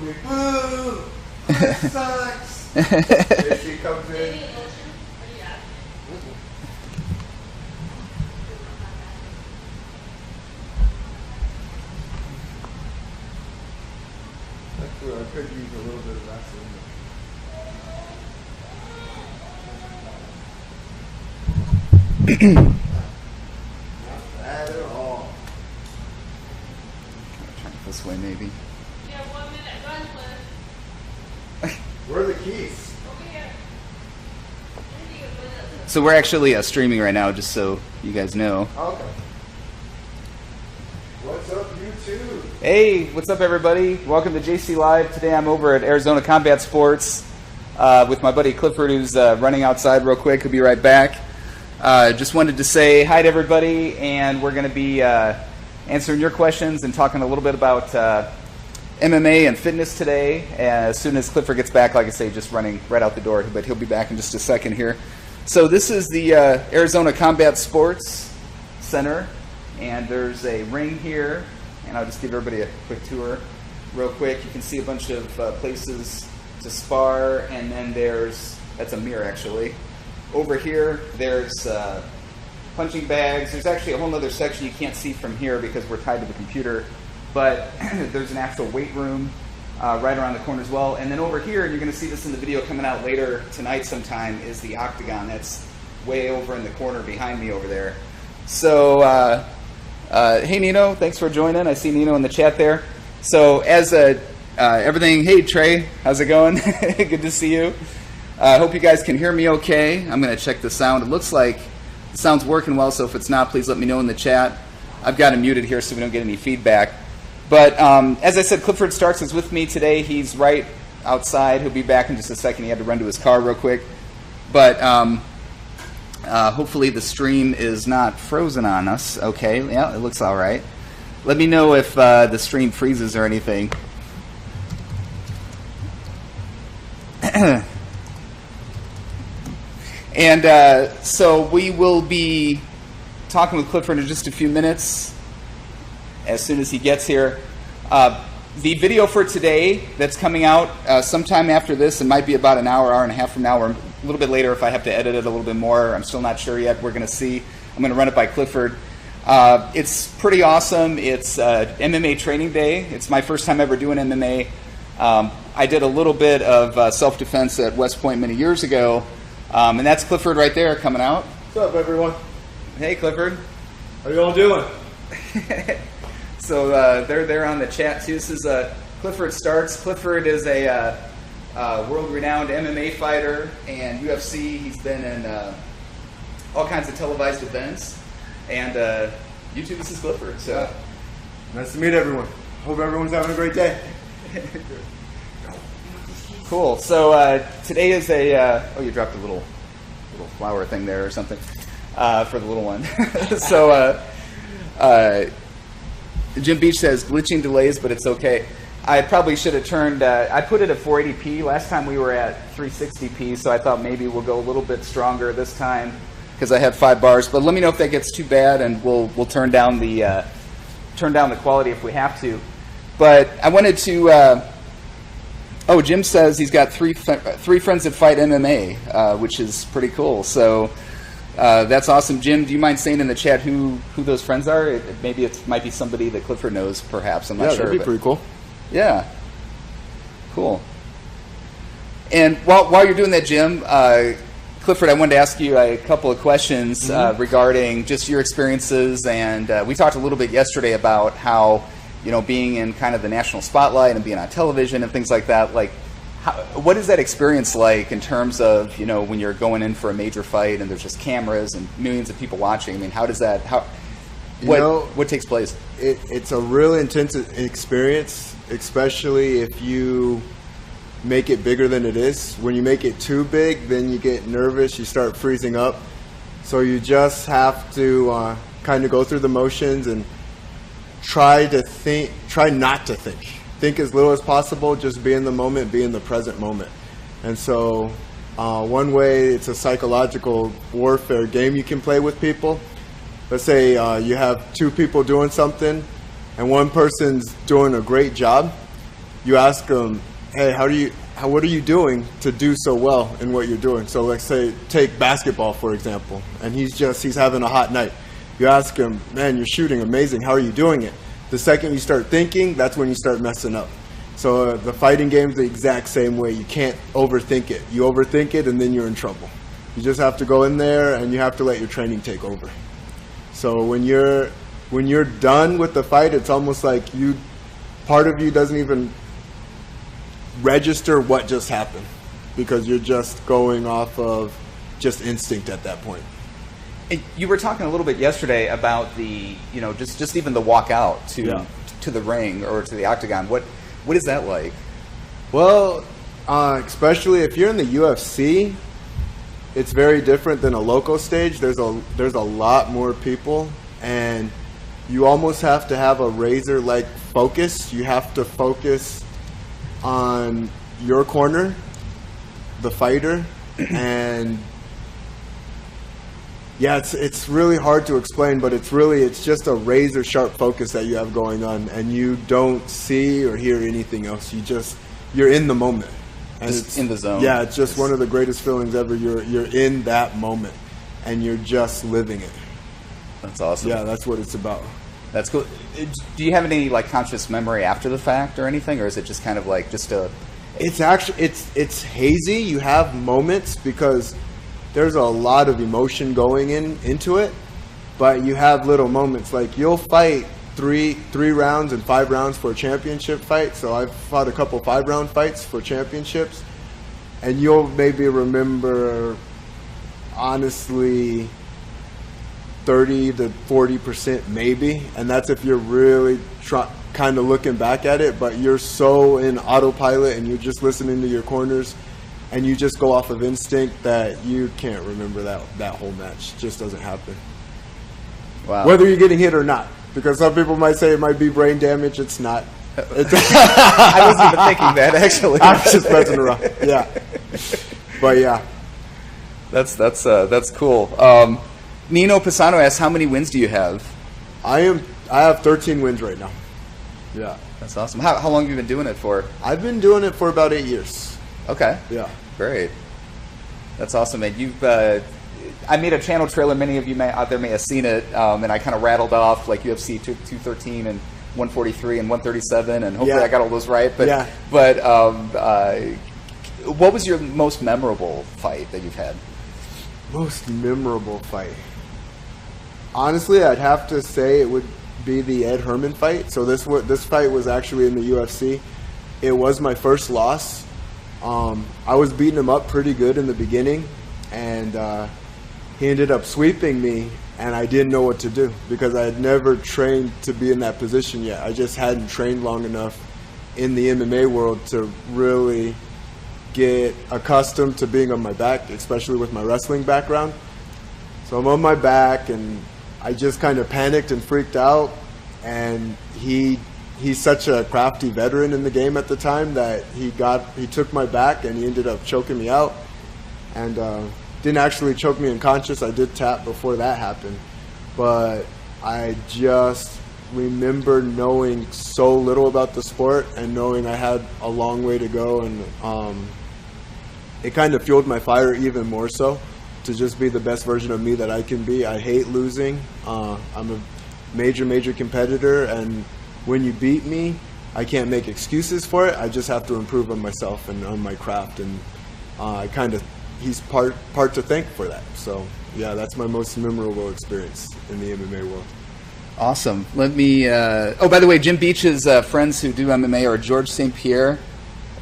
movie. Boo! This sucks. JC comes in. I could use a little bit of Vaseline. Not bad at all. Try it this way, maybe. You have 1 minute. Run, Cliff. Where are the keys? Over here. So we're actually streaming right now, just so you guys know. Okay. What's up, YouTube? Hey, what's up, everybody? Welcome to JC Live. Today I'm over at Arizona Combat Sports with my buddy Clifford, who's running outside real quick. He'll be right back. Just wanted to say hi to everybody, and we're going to be answering your questions and talking a little bit about MMA and fitness today. As soon as Clifford gets back, like I say, just running right out the door, but he'll be back in just a second here. So this is the Arizona Combat Sports Center, and there's a ring here, and I'll just give everybody a quick tour real quick. You can see a bunch of places to spar, and then that's a mirror actually. Over here, there's punching bags. There's actually a whole other section you can't see from here because we're tied to the computer, but there's an actual weight room right around the corner as well. And then over here, and you're going to see this in the video coming out later tonight sometime, is the octagon. That's way over in the corner behind me over there. So, hey Nino, thanks for joining. I see Nino in the chat there. So as everything, hey Trey, how's it going? Good to see you. I hope you guys can hear me okay. I'm going to check the sound. It looks like the sound's working well, so if it's not, please let me know in the chat. I've got him muted here so we don't get any feedback. But as I said, Clifford Starks is with me today. He's right outside. He'll be back in just a second. He had to run to his car real quick. But hopefully the stream is not frozen on us. Okay, yeah, it looks all right. Let me know if the stream freezes or anything. And so we will be talking with Clifford in just a few minutes as soon as he gets here. The video for today that's coming out sometime after this, it might be about an hour, hour and a half from now, or a little bit later if I have to edit it a little bit more. I'm still not sure yet. We're going to see. I'm going to run it by Clifford. It's pretty awesome. It's MMA training day. It's my first time ever doing MMA. I did a little bit of self-defense at West Point many years ago. And that's Clifford right there coming out. What's up, everyone? Hey, Clifford. How you all doing? So they're there on the chat too. This is Clifford Starks. Clifford is a world-renowned MMA fighter and UFC. He's been in all kinds of televised events. And YouTube, this is Clifford. So nice to meet everyone. Hope everyone's having a great day. Cool. So today is a oh, you dropped a little flower thing there or something for the little one. So Jim Beach says glitching delays, but it's okay. I probably should have turned. I put it at 480p last time. We were at 360p, so I thought maybe we'll go a little bit stronger this time because I had 5 bars. But let me know if that gets too bad, and we'll turn down the quality if we have to. But I wanted to. Oh, Jim says he's got three friends that fight MMA, which is pretty cool. So that's awesome. Jim, do you mind saying in the chat who those friends are? Maybe it might be somebody that Clifford knows, perhaps. I'm not sure. That'd be pretty cool. Yeah. Cool. And while you're doing that, Jim, Clifford, I wanted to ask you a couple of questions regarding just your experiences. And we talked a little bit yesterday about how, you know, being in kind of the national spotlight and being on television and things like that, like, what is that experience like in terms of, you know, when you're going in for a major fight and there's just cameras and millions of people watching? I mean, how does that, what takes place? It's a really intense experience, especially if you make it bigger than it is. When you make it too big, then you get nervous, you start freezing up. So you just have to kind of go through the motions and try not to think as little as possible, just be in the moment, be in the present moment. And so one way, it's a psychological warfare game you can play with people. Let's say you have 2 people doing something and one person's doing a great job. you ask him, hey, what are you doing to do so well in what you're doing? So let's say, take basketball, for example, and he's having a hot night. You ask him, man, you're shooting amazing. How are you doing it? The second you start thinking, that's when you start messing up. So the fighting game's the exact same way. You can't overthink it. You overthink it, and then you're in trouble. You just have to go in there, and you have to let your training take over. So when you're done with the fight, it's almost like part of you doesn't even register what just happened, because you're just going off of just instinct at that point. You were talking a little bit yesterday about the, just even the walk out to the ring or to the octagon. What is that like? Well, especially if you're in the UFC, it's very different than a local stage. There's a lot more people, and you almost have to have a razor-like focus. You have to focus on your corner, the fighter, and yeah, it's really hard to explain, but it's just a razor sharp focus that you have going on, and you don't see or hear anything else. You're in the moment, and it's in the zone. Yeah, it's just one of the greatest feelings ever. You're in that moment, and you're just living it. That's awesome. Yeah, that's what it's about. That's cool. Do you have any conscious memory after the fact or anything, or is it just kind of just a? It's actually it's hazy. You have moments because there's a lot of emotion going into it, but you have little moments. Like you'll fight three rounds and 5 rounds for a championship fight. So I've fought a couple 5-round fights for championships, and you'll maybe remember honestly 30 to 40% maybe, and that's if you're really kind of looking back at it, but you're so in autopilot and you're just listening to your corners and you just go off of instinct that you can't remember that whole match. It just doesn't happen. Wow. Whether you're getting hit or not, because some people might say it might be brain damage. It's not. I wasn't even thinking that, actually. I'm just messing around. Yeah, but yeah, that's cool. Nino Pisano asks, how many wins do you have? I have 13 wins right now. Yeah. That's awesome. How long have you been doing it for? I've been doing it for about 8 years. Okay. Yeah. Great. That's awesome, man. You've I made a channel trailer. Many of you out there may have seen it, and I kind of rattled off UFC 213 and 143 and 137, and hopefully I got all those right. But what was your most memorable fight that you've had? Most memorable fight? Honestly, I'd have to say it would be the Ed Herman fight. So this fight was actually in the UFC. It was my first loss. I was beating him up pretty good in the beginning, and he ended up sweeping me, and I didn't know what to do because I had never trained to be in that position yet. I just hadn't trained long enough in the MMA world to really get accustomed to being on my back, especially with my wrestling background. So I'm on my back, and I just kind of panicked and freaked out, and he's such a crafty veteran in the game at the time that he took my back and he ended up choking me out, and didn't actually choke me unconscious. I did tap before that happened, but I just remember knowing so little about the sport and knowing I had a long way to go, and it kind of fueled my fire even more so to just be the best version of me that I can be. I hate losing. I'm a major competitor, and when you beat me, I can't make excuses for it. I just have to improve on myself and on my craft, and he's part to thank for that. So yeah, that's my most memorable experience in the MMA world. Awesome. Let me. By the way, Jim Beach's friends who do MMA are George St. Pierre.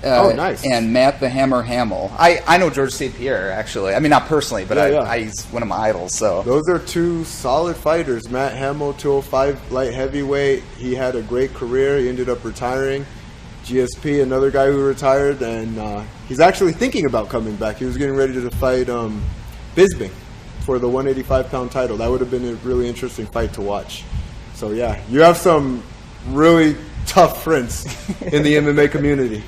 Nice. And Matt the Hammer Hamill. I know George St. Pierre, actually. I mean, not personally, but he's one of my idols. So those are two solid fighters. Matt Hamill, 205 light heavyweight. He had a great career. He ended up retiring. GSP, another guy who retired, and he's actually thinking about coming back. He was getting ready to fight Bisping for the 185-pound title. That would have been a really interesting fight to watch. So yeah, you have some really tough friends in the MMA community.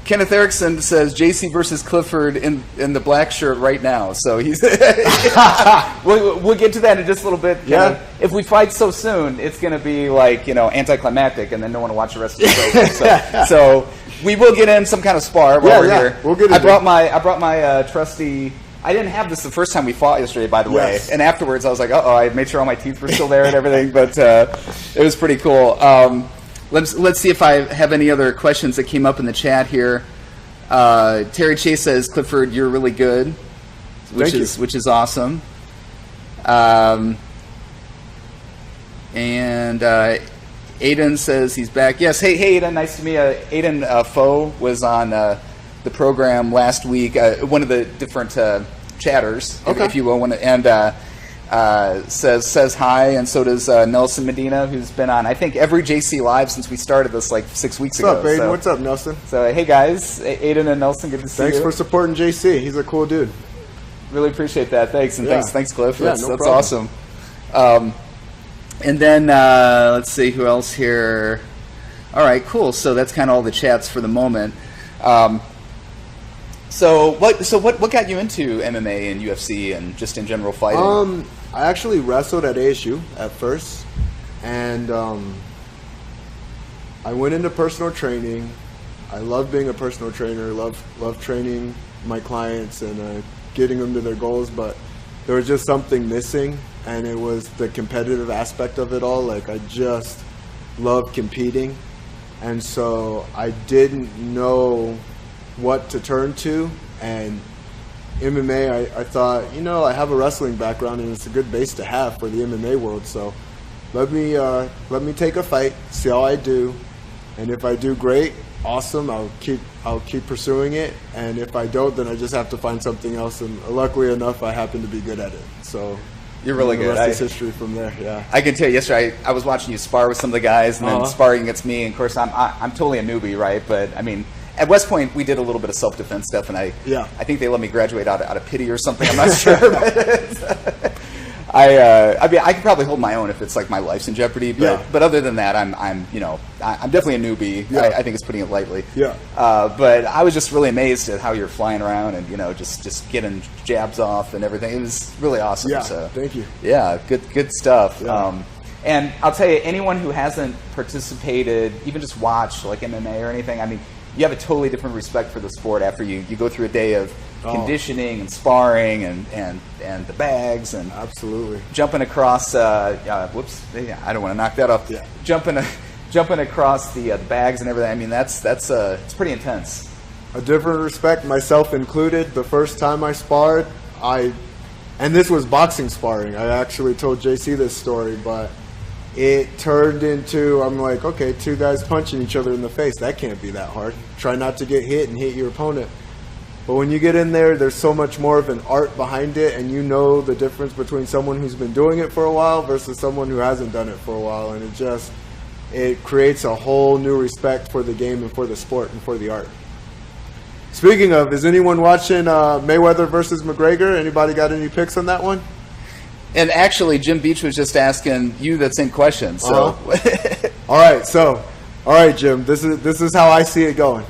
Kenneth Erickson says JC versus Clifford in the black shirt right now. So he's we'll get to that in just a little bit. Yeah. If we fight so soon, it's going to be like, anticlimactic, and then no one will watch the rest of the show. So we will get in some kind of spar while we're here. We'll get I brought my trusty. I didn't have this the first time we fought yesterday, by the way. And afterwards, I was like, I made sure all my teeth were still there and everything. But it was pretty cool. Let's see if I have any other questions that came up in the chat here. Terry Chase says, Clifford, you're really good, which is awesome. And Aiden says he's back. Yes, hey Aiden, nice to meet you. Aiden Foe was on the program last week. One of the different chatters, if you will, says hi, and so does Nelson Medina, who's been on, I think, every JC Live since we started this like 6 weeks ago. What's up, Aiden? What's up, Nelson? So, hey guys, Aiden and Nelson, good to see you. Thanks for supporting JC. He's a cool dude. Really appreciate that. Thanks, and thanks, Cliff. Yeah, that's awesome. And then let's see who else here. All right, cool. So that's kind of all the chats for the moment. So what got you into MMA and UFC and just in general fighting? I actually wrestled at ASU at first, and I went into personal training. I love being a personal trainer. Love training my clients and getting them to their goals. But there was just something missing, and it was the competitive aspect of it all. Like, I just love competing, and so I didn't know what to turn to. And MMA, I thought, I have a wrestling background, and it's a good base to have for the MMA world. So let me take a fight, see how I do, and if I do great, awesome. I'll keep pursuing it, and if I don't, then I just have to find something else. And luckily enough, I happen to be good at it. So you're really good. The rest is history from there. Yeah, I can tell you. Yesterday, I was watching you spar with some of the guys, and then sparring against me. And of course, I'm totally a newbie, right? But I mean, at West Point, we did a little bit of self-defense stuff, and I think they let me graduate out of pity or something. I'm not sure. I mean, I could probably hold my own if it's like my life's in jeopardy. But other than that, I'm definitely a newbie. Yeah. I think it's putting it lightly. Yeah. But I was just really amazed at how you're flying around and just getting jabs off and everything. It was really awesome. Yeah. So, thank you. Yeah. Good stuff. Yeah. And I'll tell you, anyone who hasn't participated, even just watched like MMA or anything, I mean, you have a totally different respect for the sport after you go through a day of conditioning and sparring and the bags and absolutely jumping across. I don't want to knock that off. Yeah. Jumping across the bags and everything. I mean, it's pretty intense. A different respect, myself included. The first time I sparred, and this was boxing sparring. I actually told JC this story, but it turned into, I'm like, okay, two guys punching each other in the face. That can't be that hard. Try not to get hit and hit your opponent. But when you get in there, there's so much more of an art behind it, and you know the difference between someone who's been doing it for a while versus someone who hasn't done it for a while. And it creates a whole new respect for the game and for the sport and for the art. Speaking of, is anyone watching Mayweather versus Mcgregor? Anybody got any picks on that one? And actually, Jim Beach was just asking you that same question. So, all right, Jim. This is how I see it going.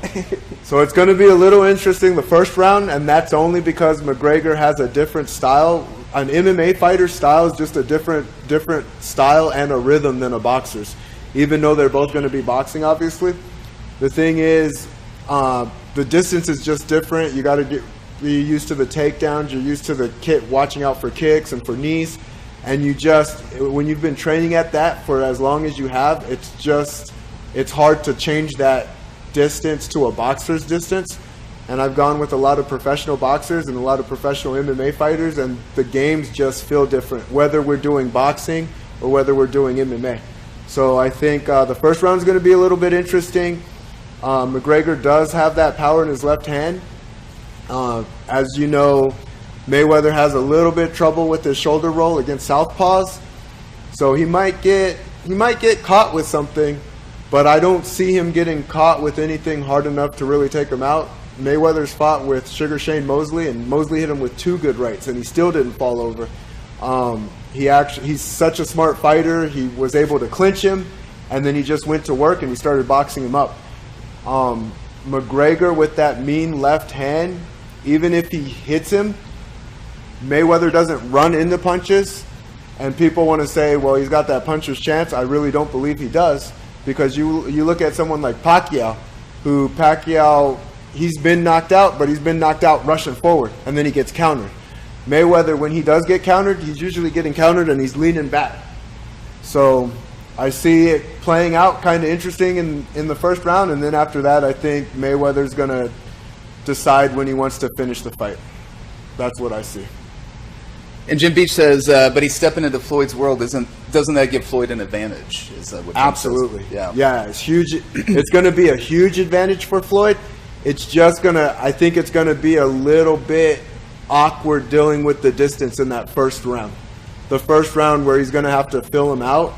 So it's going to be a little interesting the first round, and that's only because McGregor has a different style. An MMA fighter's style is just a different style and a rhythm than a boxer's. Even though they're both going to be boxing, obviously, the thing is, the distance is just different. You got to be used to the takedowns. You're used to the watching out for kicks and for knees. And when you've been training at that for as long as you have, it's hard to change that distance to a boxer's distance. And I've gone with a lot of professional boxers and a lot of professional MMA fighters, and the games just feel different, whether we're doing boxing or whether we're doing MMA. So I think the first round is going to be a little bit interesting. McGregor does have that power in his left hand. As you know, Mayweather has a little bit trouble with his shoulder roll against southpaws, so he might get caught with something, but I don't see him getting caught with anything hard enough to really take him out. Mayweather's fought with Sugar Shane Mosley, and Mosley hit him with 2 good rights, and he still didn't fall over. He's such a smart fighter. He was able to clinch him, and then he just went to work and he started boxing him up. McGregor with that mean left hand, even if he hits him, Mayweather doesn't run into punches. And people want to say, well, he's got that puncher's chance. I really don't believe he does, because you look at someone like Pacquiao, he's been knocked out, but he's been knocked out rushing forward, and then he gets countered. Mayweather, when he does get countered, he's usually getting countered and he's leaning back. So I see it playing out kind of interesting in the first round, and then after that, I think Mayweather's going to decide when he wants to finish the fight. That's what I see. And Jim Beach says, but he's stepping into Floyd's world. Doesn't that give Floyd an advantage? Is what Jim Absolutely. Says? Yeah, it's huge. It's going to be a huge advantage for Floyd. It's just I think it's going to be a little bit awkward dealing with the distance in that first round. The first round where he's going to have to fill him out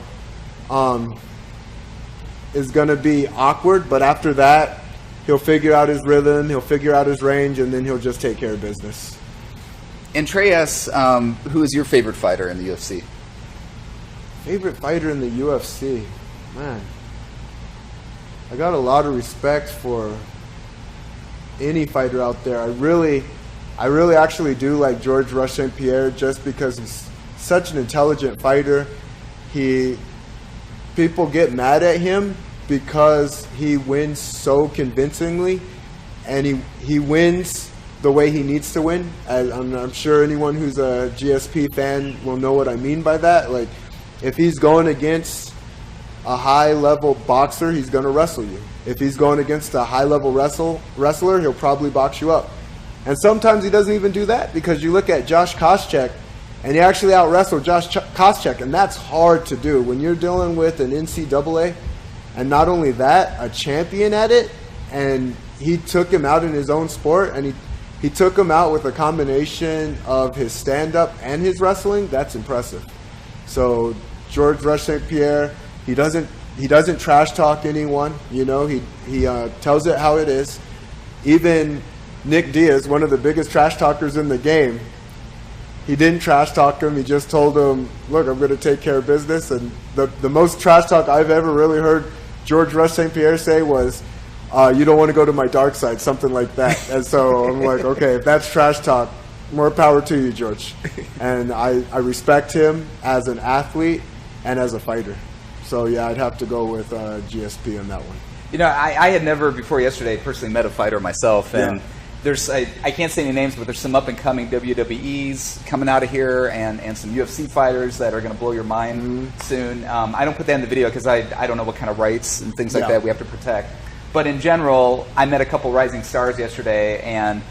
is going to be awkward, but after that, he'll figure out his rhythm, he'll figure out his range, and then he'll just take care of business. And Trey asks, who is your favorite fighter in the UFC? Favorite fighter in the UFC? Man, I got a lot of respect for any fighter out there. I really actually do like George Rush St. Pierre, just because he's such an intelligent fighter. People get mad at him because he wins so convincingly, and he wins the way he needs to win. I'm sure anyone who's a GSP fan will know what I mean by that. Like, if he's going against a high-level boxer, he's going to wrestle you. If he's going against a high-level wrestler, he'll probably box you up. And sometimes he doesn't even do that, because you look at Josh Koscheck, and he actually out-wrestled Josh Koscheck, and that's hard to do. When you're dealing with an NCAA, and not only that, a champion at it, and he took him out in his own sport, and he took him out with a combination of his stand-up and his wrestling. That's impressive. So George Rush St. Pierre, he doesn't trash talk anyone. You know, he tells it how it is. Even Nick Diaz, one of the biggest trash talkers in the game, he didn't trash talk him. He just told him, look, I'm going to take care of business. And the most trash talk I've ever really heard George Rush St. Pierre say was, you don't want to go to my dark side, something like that. And so I'm like, okay, if that's trash talk, more power to you, George. And I respect him as an athlete and as a fighter. So, yeah, I'd have to go with GSP on that one. You know, I had never before yesterday personally met a fighter myself, and there's I can't say any names, but there's some up-and-coming WWEs coming out of here, and some UFC fighters that are going to blow your mind soon. I don't put that in the video because I don't know what kind of rights and things like that we have to protect. But in general, I met a couple rising stars yesterday, and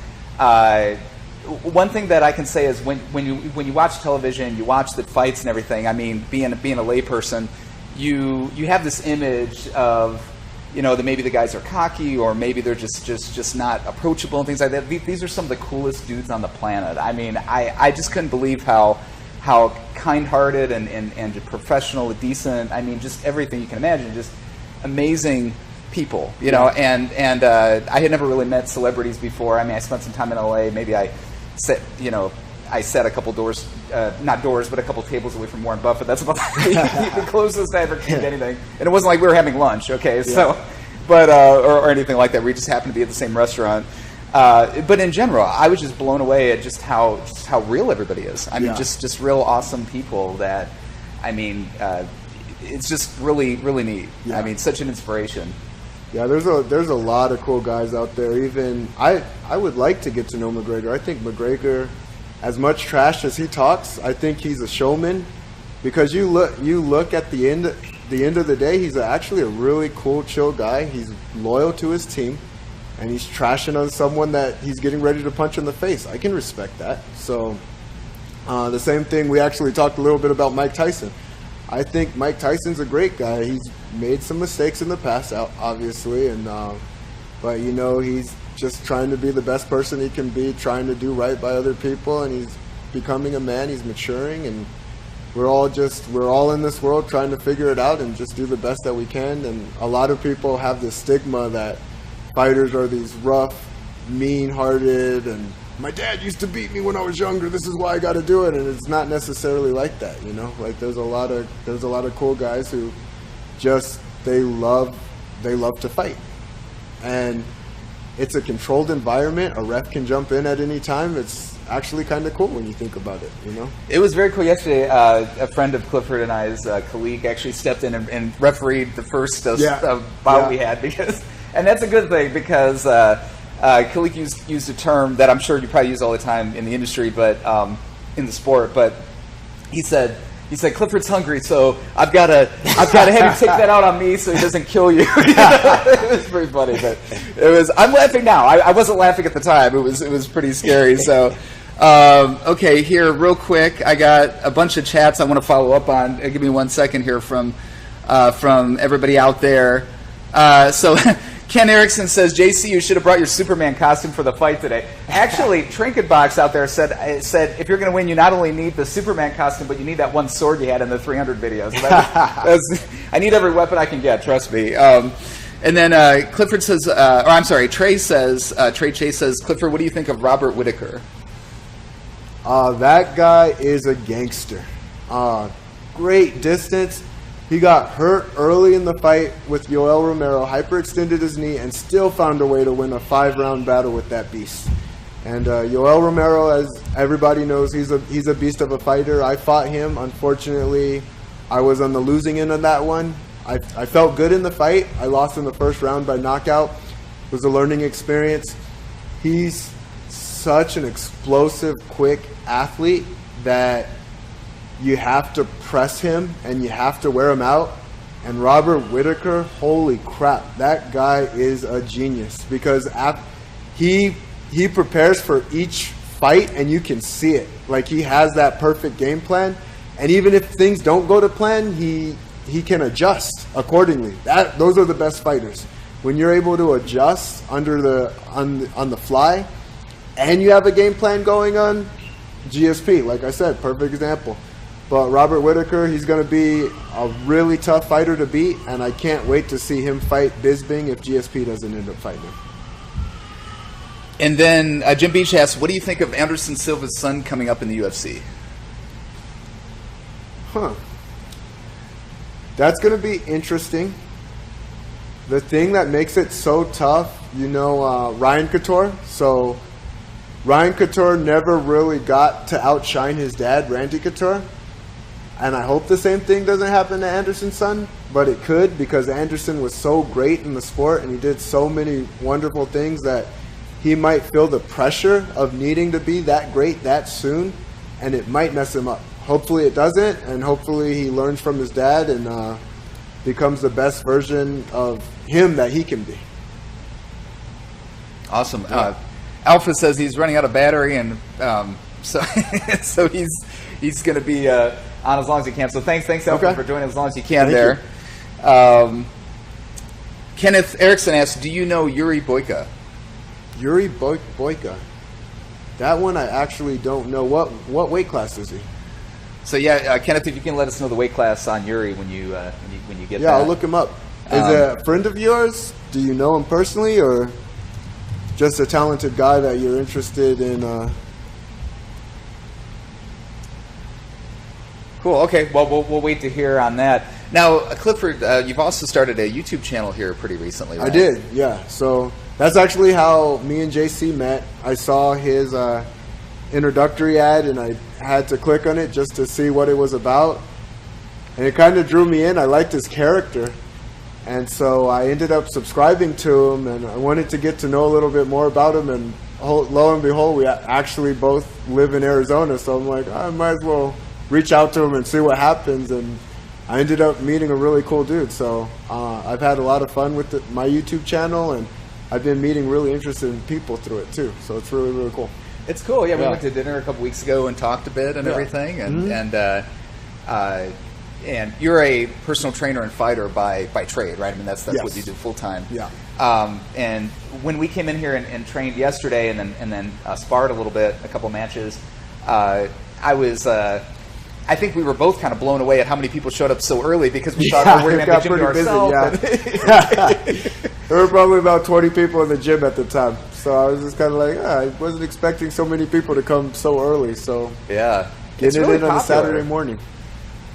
one thing that I can say is when you watch television, you watch the fights and everything. I mean, being a layperson, you have this image of, you know, that maybe the guys are cocky, or maybe they're just not approachable and things like that. These are some of the coolest dudes on the planet. I mean, I just couldn't believe how kind-hearted and professional, decent. I mean, just everything you can imagine. Just amazing people, you know, and I had never really met celebrities before. I mean, I spent some time in LA. Maybe I sat a couple doors, not doors, but a couple tables away from Warren Buffett. That's about the closest I ever came to anything. And it wasn't like we were having lunch, okay? So, but or anything like that. We just happened to be at the same restaurant. But in general, I was just blown away at just how real everybody is. I mean, just real awesome people that, I mean, it's just really, really neat. I mean, such an inspiration. Yeah, there's a lot of cool guys out there. Even I would like to get to know McGregor. I think McGregor, as much trash as he talks, I think he's a showman, because you look at the end of the day, he's actually a really cool, chill guy. He's loyal to his team, and he's trashing on someone that he's getting ready to punch in the face. I can respect that. So the same thing, we actually talked a little bit about Mike Tyson. I think Mike Tyson's a great guy. He's made some mistakes in the past, obviously, and but you know, he's just trying to be the best person he can be, trying to do right by other people, and he's becoming a man. He's maturing, and we're all in this world trying to figure it out and just do the best that we can. And a lot of people have this stigma that fighters are these rough, mean-hearted, and my dad used to beat me when I was younger, this is why I got to do it. And it's not necessarily like that, you know. Like, there's a lot of cool guys who just they love to fight, and it's a controlled environment. A ref can jump in at any time. It's actually kind of cool when you think about it, you know? It was very cool. Yesterday, a friend of Clifford and I's colleague actually stepped in and refereed the first bout we had, and that's a good thing because Kalik used a term that I'm sure you probably use all the time in the industry, but in the sport. But he said, Clifford's hungry, so I've got to have him take that out on me so he doesn't kill you. It was pretty funny, but I'm laughing now. I wasn't laughing at the time. It was pretty scary. So, okay, here real quick, I got a bunch of chats I want to follow up on. Give me 1 second here from everybody out there. So Ken Erickson says, JC, you should have brought your Superman costume for the fight today. Actually, Trinket Box out there said if you're going to win, you not only need the Superman costume, but you need that one sword you had in the 300 videos. I need every weapon I can get, trust me. And then Clifford says, Trey Chase says, Clifford, what do you think of Robert Whitaker? That guy is a gangster. Great distance. He got hurt early in the fight with Yoel Romero, hyperextended his knee, and still found a way to win a 5-round battle with that beast. And Yoel Romero, as everybody knows, he's a beast of a fighter. I fought him. Unfortunately, I was on the losing end of that one. I felt good in the fight. I lost in the first round by knockout. It was a learning experience. He's such an explosive, quick athlete that you have to press him and you have to wear him out. And Robert Whitaker, holy crap, that guy is a genius because he prepares for each fight and you can see it. Like he has that perfect game plan, and even if things don't go to plan, he can adjust accordingly. Those are the best fighters. When you're able to adjust on the fly and you have a game plan going on, GSP, like I said, perfect example. But Robert Whitaker, he's going to be a really tough fighter to beat, and I can't wait to see him fight Bisping if GSP doesn't end up fighting him. And then Jim Beach asks, what do you think of Anderson Silva's son coming up in the UFC? That's going to be interesting. The thing that makes it so tough, Ryan Couture. So Ryan Couture never really got to outshine his dad, Randy Couture. And I hope the same thing doesn't happen to Anderson's son, but it could because Anderson was so great in the sport and he did so many wonderful things that he might feel the pressure of needing to be that great that soon, and it might mess him up. Hopefully it doesn't, and hopefully he learns from his dad and becomes the best version of him that he can be. Awesome. Yeah. Alpha says he's running out of battery, and so he's going to be on as long as he can. So thanks Alpha, for joining as long as you can. Thank you. Kenneth Erickson asks, do you know Yuri Boyka? Yuri Boyka. That one I actually don't know. What weight class is he? So Kenneth, if you can let us know the weight class on Yuri when you get that. Yeah, I'll look him up. Is it a friend of yours? Do you know him personally, or just a talented guy that you're interested in? Cool. Okay. Well, we'll wait to hear on that. Now, Clifford, you've also started a YouTube channel here pretty recently, right? I did. Yeah. So that's actually how me and JC met. I saw his introductory ad, and I had to click on it just to see what it was about. And it kind of drew me in. I liked his character. And so I ended up subscribing to him, and I wanted to get to know a little bit more about him. And lo and behold, we actually both live in Arizona. So I'm like, I might as well reach out to him and see what happens. And I ended up meeting a really cool dude. So I've had a lot of fun with my YouTube channel, and I've been meeting really interesting people through it too. So it's really, really cool. It's cool. Yeah, we went to dinner a couple weeks ago and talked a bit and everything. And and you're a personal trainer and fighter by trade, right? I mean, that's what you do full time. Yeah. And when we came in here and trained yesterday, and then sparred a little bit, a couple matches, I think we were both kind of blown away at how many people showed up so early because we thought we were going to have the gym to ourselves. There were probably about 20 people in the gym at the time. So I was just kind of like, I wasn't expecting so many people to come so early. So getting it in on a Saturday morning.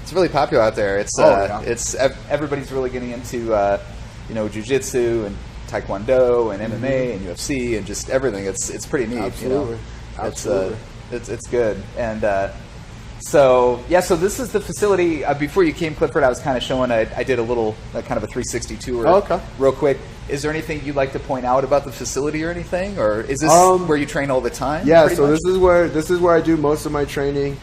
It's really popular out there. It's everybody's really getting into jiu-jitsu and Taekwondo and MMA and UFC and just everything. It's pretty neat. Absolutely. Absolutely. It's good. And so this is the facility. Before you came, Clifford, I was kind of showing. I did a little kind of a 360 tour, real quick. Is there anything you'd like to point out about the facility or anything, or is this where you train all the time? Yeah, so this is where I do most of my training.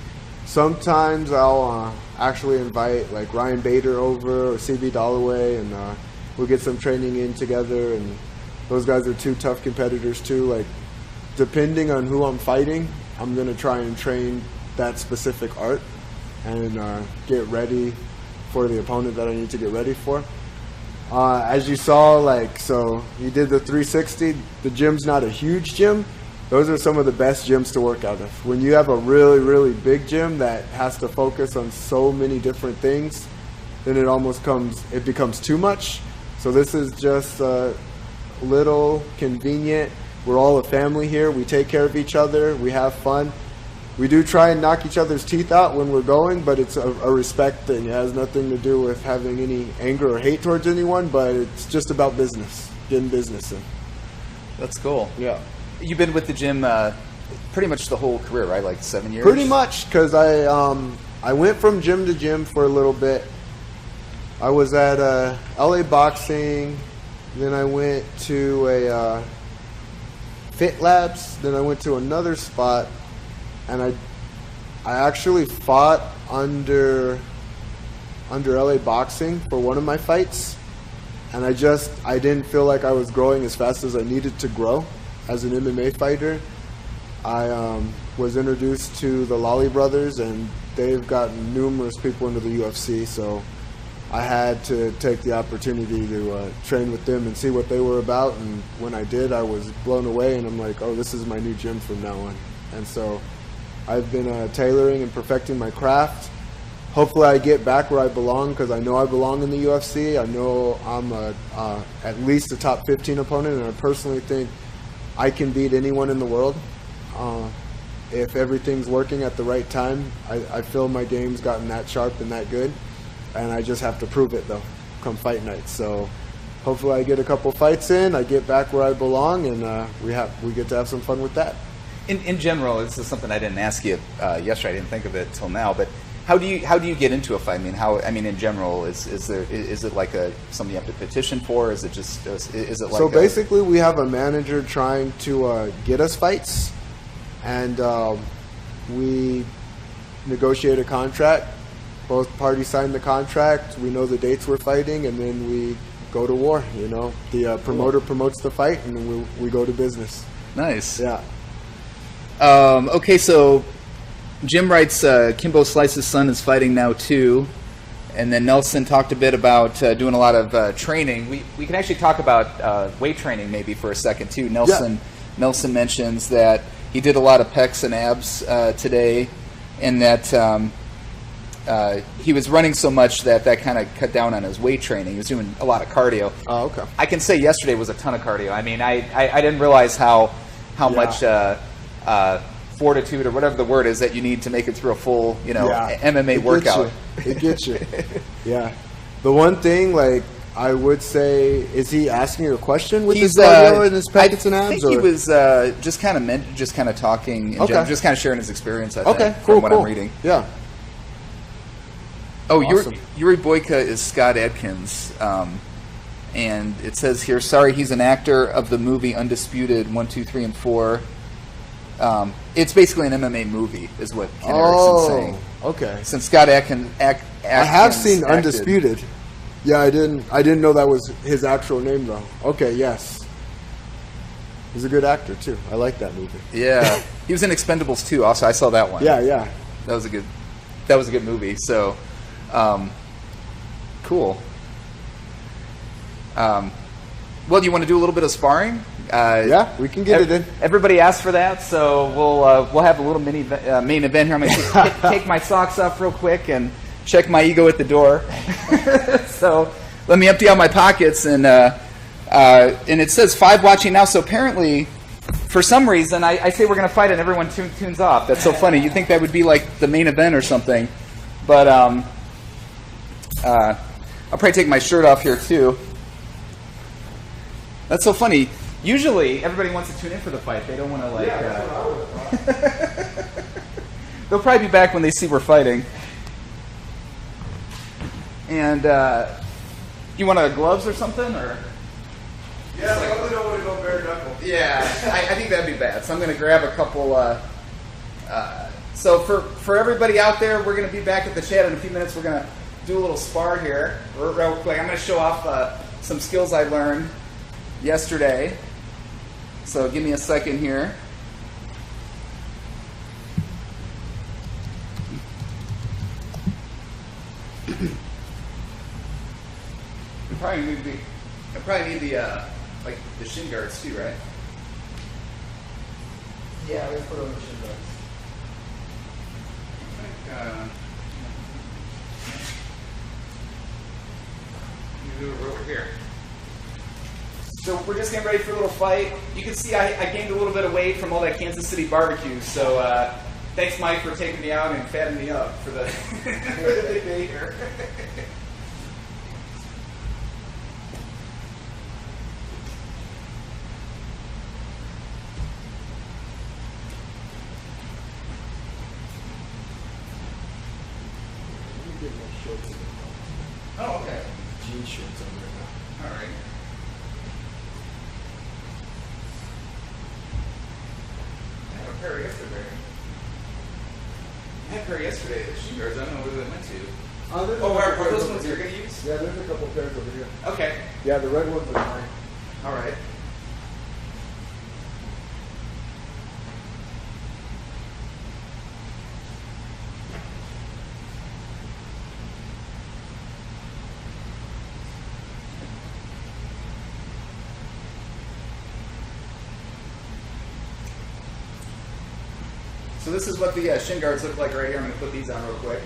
Sometimes I'll actually invite like Ryan Bader over or CB Dollaway, and we'll get some training in together. And those guys are two tough competitors too. Like, depending on who I'm fighting, I'm gonna try and train that specific art and get ready for the opponent that I need to get ready for. As you saw, so you did the 360. The gym's not a huge gym. Those are some of the best gyms to work out of. When you have a really, really big gym that has to focus on so many different things, then it becomes too much. So this is just a little convenient. We're all a family here. We take care of each other. We have fun. We do try and knock each other's teeth out when we're going, but it's a respect thing. It has nothing to do with having any anger or hate towards anyone, but it's just about business, getting business in. That's cool. Yeah. You've been with the gym pretty much the whole career, right? Like 7 years? Pretty much, because I went from gym to gym for a little bit. I was at LA Boxing, then I went to a Fit Labs, then I went to another spot. And I actually fought under LA Boxing for one of my fights, and I didn't feel like I was growing as fast as I needed to grow as an MMA fighter. I was introduced to the Lolly brothers, and they've gotten numerous people into the UFC, so I had to take the opportunity to train with them and see what they were about. And when I did, I was blown away, and I'm like, oh, this is my new gym from now on. And so I've been tailoring and perfecting my craft. Hopefully I get back where I belong, because I know I belong in the UFC. I know I'm at least a top 15 opponent, and I personally think I can beat anyone in the world. If everything's working at the right time, I feel my game's gotten that sharp and that good, and I just have to prove it, though, come fight night. So hopefully I get a couple fights in, I get back where I belong, and we get to have some fun with that. In general, this is something I didn't ask you yesterday. I didn't think of it till now. But how do you get into a fight? I mean, in general, is it like something you have to petition for? Is it like? So basically, we have a manager trying to get us fights, and we negotiate a contract. Both parties sign the contract. We know the dates we're fighting, and then we go to war. The promoter promotes the fight, and then we go to business. Nice. Yeah. Okay, so Jim writes, Kimbo Slice's son is fighting now too, and then Nelson talked a bit about doing a lot of training. We can actually talk about weight training maybe for a second too. Nelson mentions that he did a lot of pecs and abs today, and that he was running so much that kind of cut down on his weight training. He was doing a lot of cardio. Oh, okay. I can say yesterday was a ton of cardio. I mean, I didn't realize how much fortitude or whatever the word is that you need to make it through a full, MMA workout. It gets you. Yeah. The one thing, I would say, is he asking you a question with his cardio and his pecs and abs? I think he was just kind of talking, just kind of sharing his experience. I think, cool, from what I'm reading. Yeah. Oh, awesome. Yuri Boyka is Scott Adkins, and it says here, sorry, he's an actor of the movie Undisputed 1, 2, 3, and 4. It's basically an MMA movie, is what Ken Erickson's saying. Okay. Since Scott Adkins I have seen Undisputed. Yeah, I didn't know that was his actual name though. Okay, yes. He's a good actor too. I like that movie. Yeah, he was in Expendables 2. Also, I saw that one. Yeah. That was a good movie. So, cool. Well, do you want to do a little bit of sparring? Yeah, we can get it in. Everybody asked for that, so we'll have a little mini main event here. I'm going to take my socks off real quick and check my ego at the door. So let me empty out my pockets, and it says 5 watching now. So apparently, for some reason, I say we're going to fight, and everyone tunes off. That's so funny. You'd think that would be like the main event or something, but I'll probably take my shirt off here too. That's so funny. Usually, everybody wants to tune in for the fight. They don't want to, like... Yeah, that's what I would have thought. They'll probably be back when they see we're fighting. And, you want gloves or something, or...? Yeah, I really don't want to go bare knuckle. Yeah, I think that'd be bad. So I'm going to grab a couple... So for everybody out there, we're going to be back at the chat in a few minutes. We're going to do a little spar here real quick. I'm going to show off some skills I learned yesterday. So give me a second here. I probably need the like the shin guards too, right? Yeah, let's put on the shin guards. Do it over here. So we're just getting ready for a little fight. You can see I gained a little bit of weight from all that Kansas City barbecue. So thanks, Mike, for taking me out and fattening me up for the big day here. Oh, okay. Jean shorts on right now. All right. I had a pair yesterday. The shoe guards. I don't know where they went to. Are Those ones you're going to use? Yeah, there's a couple pairs over here. Okay. Yeah, the red ones are mine. All right. So this is what the shin guards look like right here. I'm going to put these on real quick.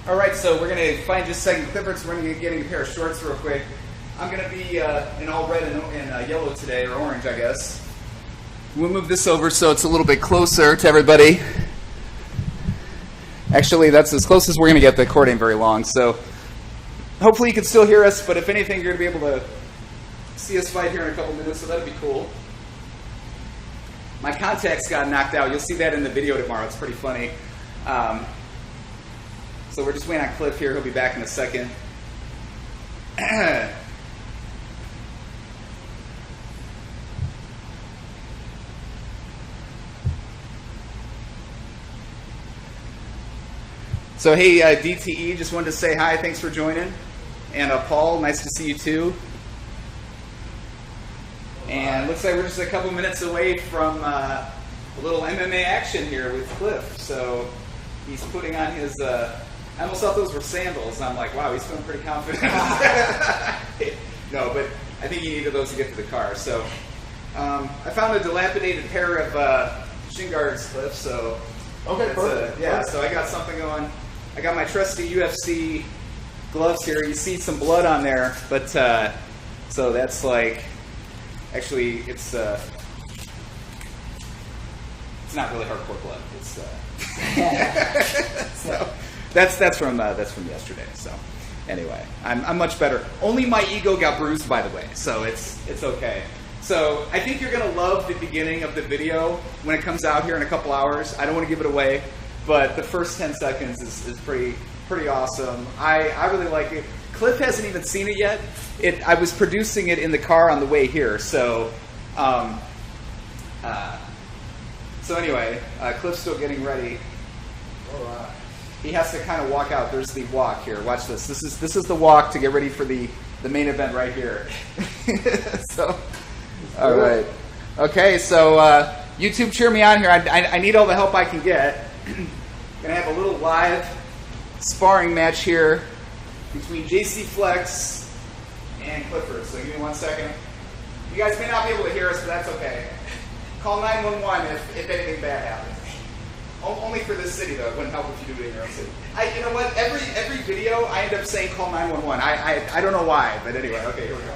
All right, so we're going to find just a second Clifford, so we're going to be getting a pair of shorts real quick. I'm going to be in all red and yellow today, or orange, I guess. We'll move this over so it's a little bit closer to everybody. Actually, that's as close as we're going to get. The cord ain't very long, so hopefully you can still hear us, but if anything, you're going to be able to see us fight here in a couple minutes, so that'd be cool. My contacts got knocked out. You'll see that in the video tomorrow. It's pretty funny. So we're just waiting on Cliff here. He'll be back in a second. So hey, DTE, just wanted to say hi. Thanks for joining. And Paul, nice to see you too. And looks like we're just a couple minutes away from a little MMA action here with Cliff. So he's putting on his... I almost thought those were sandals. I'm like, wow, he's feeling pretty confident. No, but I think he needed those to get to the car. So I found a dilapidated pair of shin guards, Cliff. So okay, perfect. Yeah, so I got something going. I got my trusty UFC gloves here. You see some blood on there, but so that's like, actually, it's not really hardcore blood. It's so. That's from yesterday. So anyway, I'm much better. Only my ego got bruised, by the way, so it's okay. So I think you're gonna love the beginning of the video when it comes out here in a couple hours. I don't want to give it away, but the first 10 seconds is pretty awesome. I really like it. Cliff hasn't even seen it yet. I was producing it in the car on the way here, so anyway, Cliff's still getting ready. He has to kind of walk out. There's the walk here. Watch this. This is the walk to get ready for the main event right here. So, all right. Okay, so YouTube, cheer me on here. I need all the help I can get. Gonna have a little live sparring match here between JC Flex and Clifford. So give me 1 second. You guys may not be able to hear us, but that's okay. Call 911 if anything bad happens. Only for this city, though. It wouldn't help if you do it in your own city. You know what? Every video, I end up saying call 911. I don't know why, but anyway. Okay, here we go.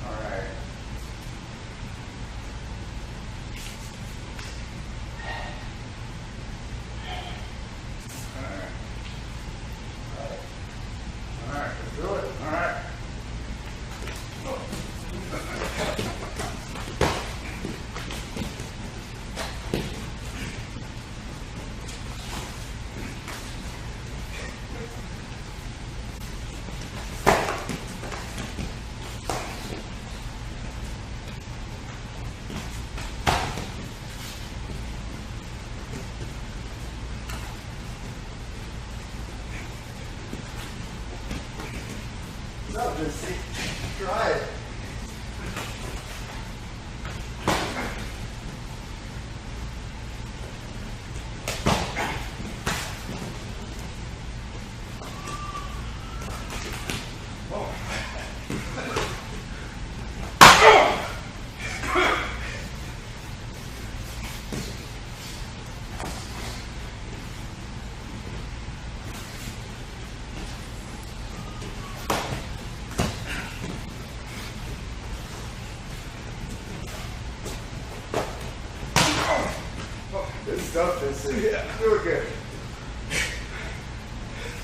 All right. All right, let's do it. All right. No, just try it. Good stuff, this is. Yeah, doing good.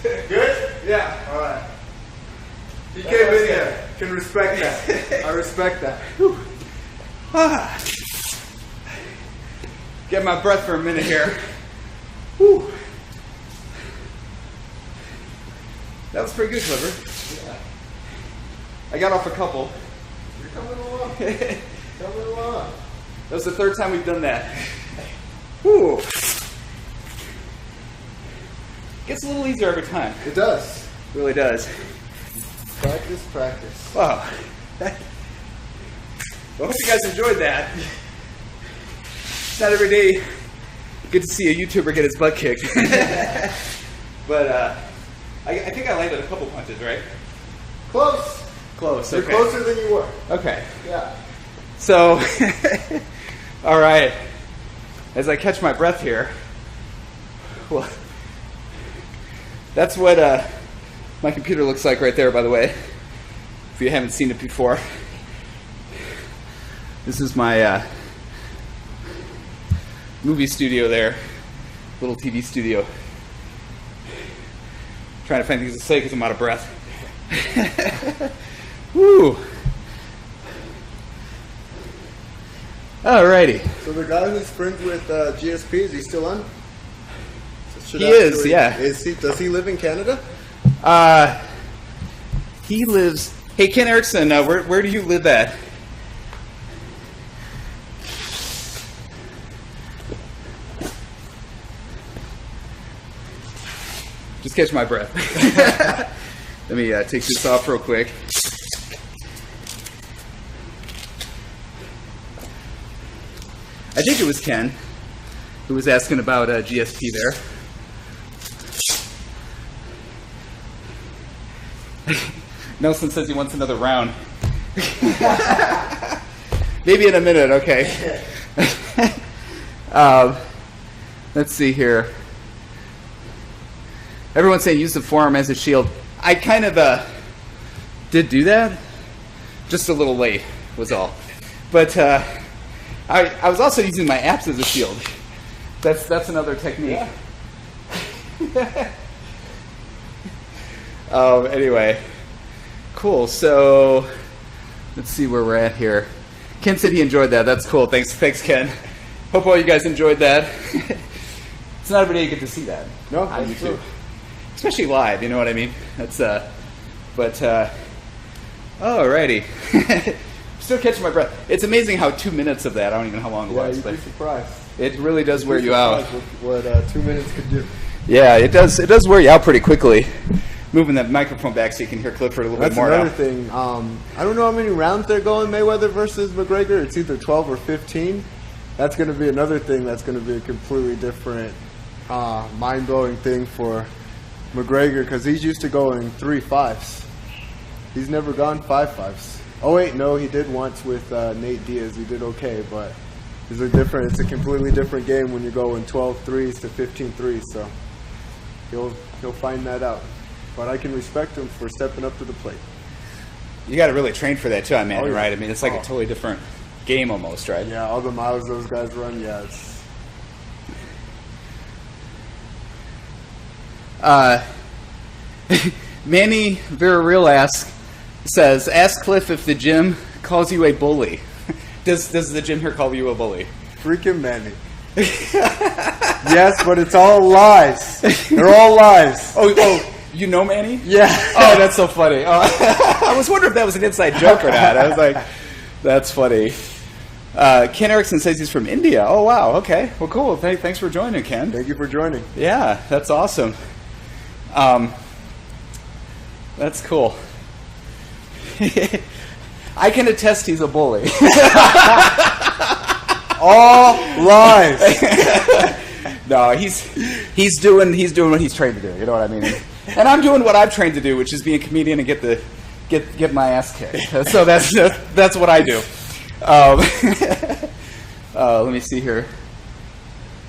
Good? Yeah. All right. You came in here. Can respect that. I respect that. Get my breath for a minute here. Whew. That was pretty good, Clifford. Yeah. I got off a couple. You're coming along. Coming along. That was the third time we've done that. Whew. Gets a little easier every time. It does. It really does. Practice, practice. Wow. Well, I hope you guys enjoyed that. It's not every day good to see a YouTuber get his butt kicked. But I think I landed a couple punches, right? Close. Close. You're Okay. closer than you were. Okay. Yeah. So, all right. As I catch my breath here, well, that's what my computer looks like right there, by the way, if you haven't seen it before. This is my movie studio there, little TV studio. Trying to find things to say because I'm out of breath. Woo! Alrighty. So the guy who's friends with GSP, is he still on? So He is, yeah. Is he? Does he live in Canada? He lives. Hey, Ken Erickson, where do you live at? Just catch my breath. Let me take this off real quick. I think it was Ken who was asking about GSP there. Nelson says he wants another round. Maybe in a minute, okay. Let's see here. Everyone's saying use the forearm as a shield. I kind of did do that. Just a little late was all. But I was also using my abs as a shield. That's another technique. Yeah. Anyway, cool. So let's see where we're at here. Ken said he enjoyed that. That's cool. Thanks, Ken. Hope all you guys enjoyed that. It's not every day you get to see that No, on that's YouTube. true. especially live. You know what I mean? That's alrighty. Still catching my breath. It's amazing how 2 minutes of that, I don't even know how long it was. You'd be surprised. It really does wear you out. What 2 minutes could do. Yeah, it does. It does wear you out pretty quickly. Moving that microphone back so you can hear Clifford a little bit more. That's another thing. I don't know how many rounds they're going Mayweather versus McGregor. It's either 12 or 15. That's going to be another thing. That's going to be a completely different, mind-blowing thing for McGregor because he's used to going 3-5s. He's never gone 5-5s. Oh wait, no, he did once with Nate Diaz. He did okay, but it's a completely different game when you go in 12-3s to 15-3s. So he'll find that out. But I can respect him for stepping up to the plate. You got to really train for that too, man. Oh, yeah. Right? I mean, it's like a totally different game almost, right? Yeah, all the miles those guys run. Yeah, it's. Manny Villarreal says, ask Cliff if the gym calls you a bully. Does the gym here call you a bully? Freaking Manny. Yes, but it's all lies. They're all lies. Oh, you know Manny? Yeah. Oh, that's so funny. Oh, I was wondering if that was an inside joke or not. I was like, that's funny. Ken Erickson says he's from India. Oh, wow. Okay. Well, cool. Thanks for joining, Ken. Thank you for joining. Yeah, that's awesome. That's cool. I can attest he's a bully. All lies. No, he's doing what he's trained to do. You know what I mean? And I'm doing what I've trained to do, which is be a comedian and get my ass kicked. So that's what I do. Let me see here.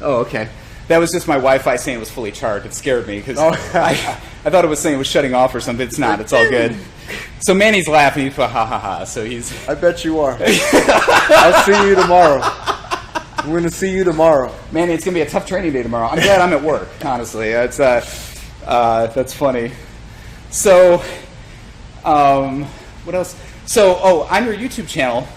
Oh, okay. That was just my Wi-Fi saying it was fully charged. It scared me because I thought it was saying it was shutting off or something. It's not. It's all good. So Manny's laughing. He's ha ha ha. So he's. I bet you are. I'll see you tomorrow. I'm going to see you tomorrow. Manny, it's going to be a tough training day tomorrow. I'm glad I'm at work. Honestly, it's that's funny. So, what else? So, on your YouTube channel,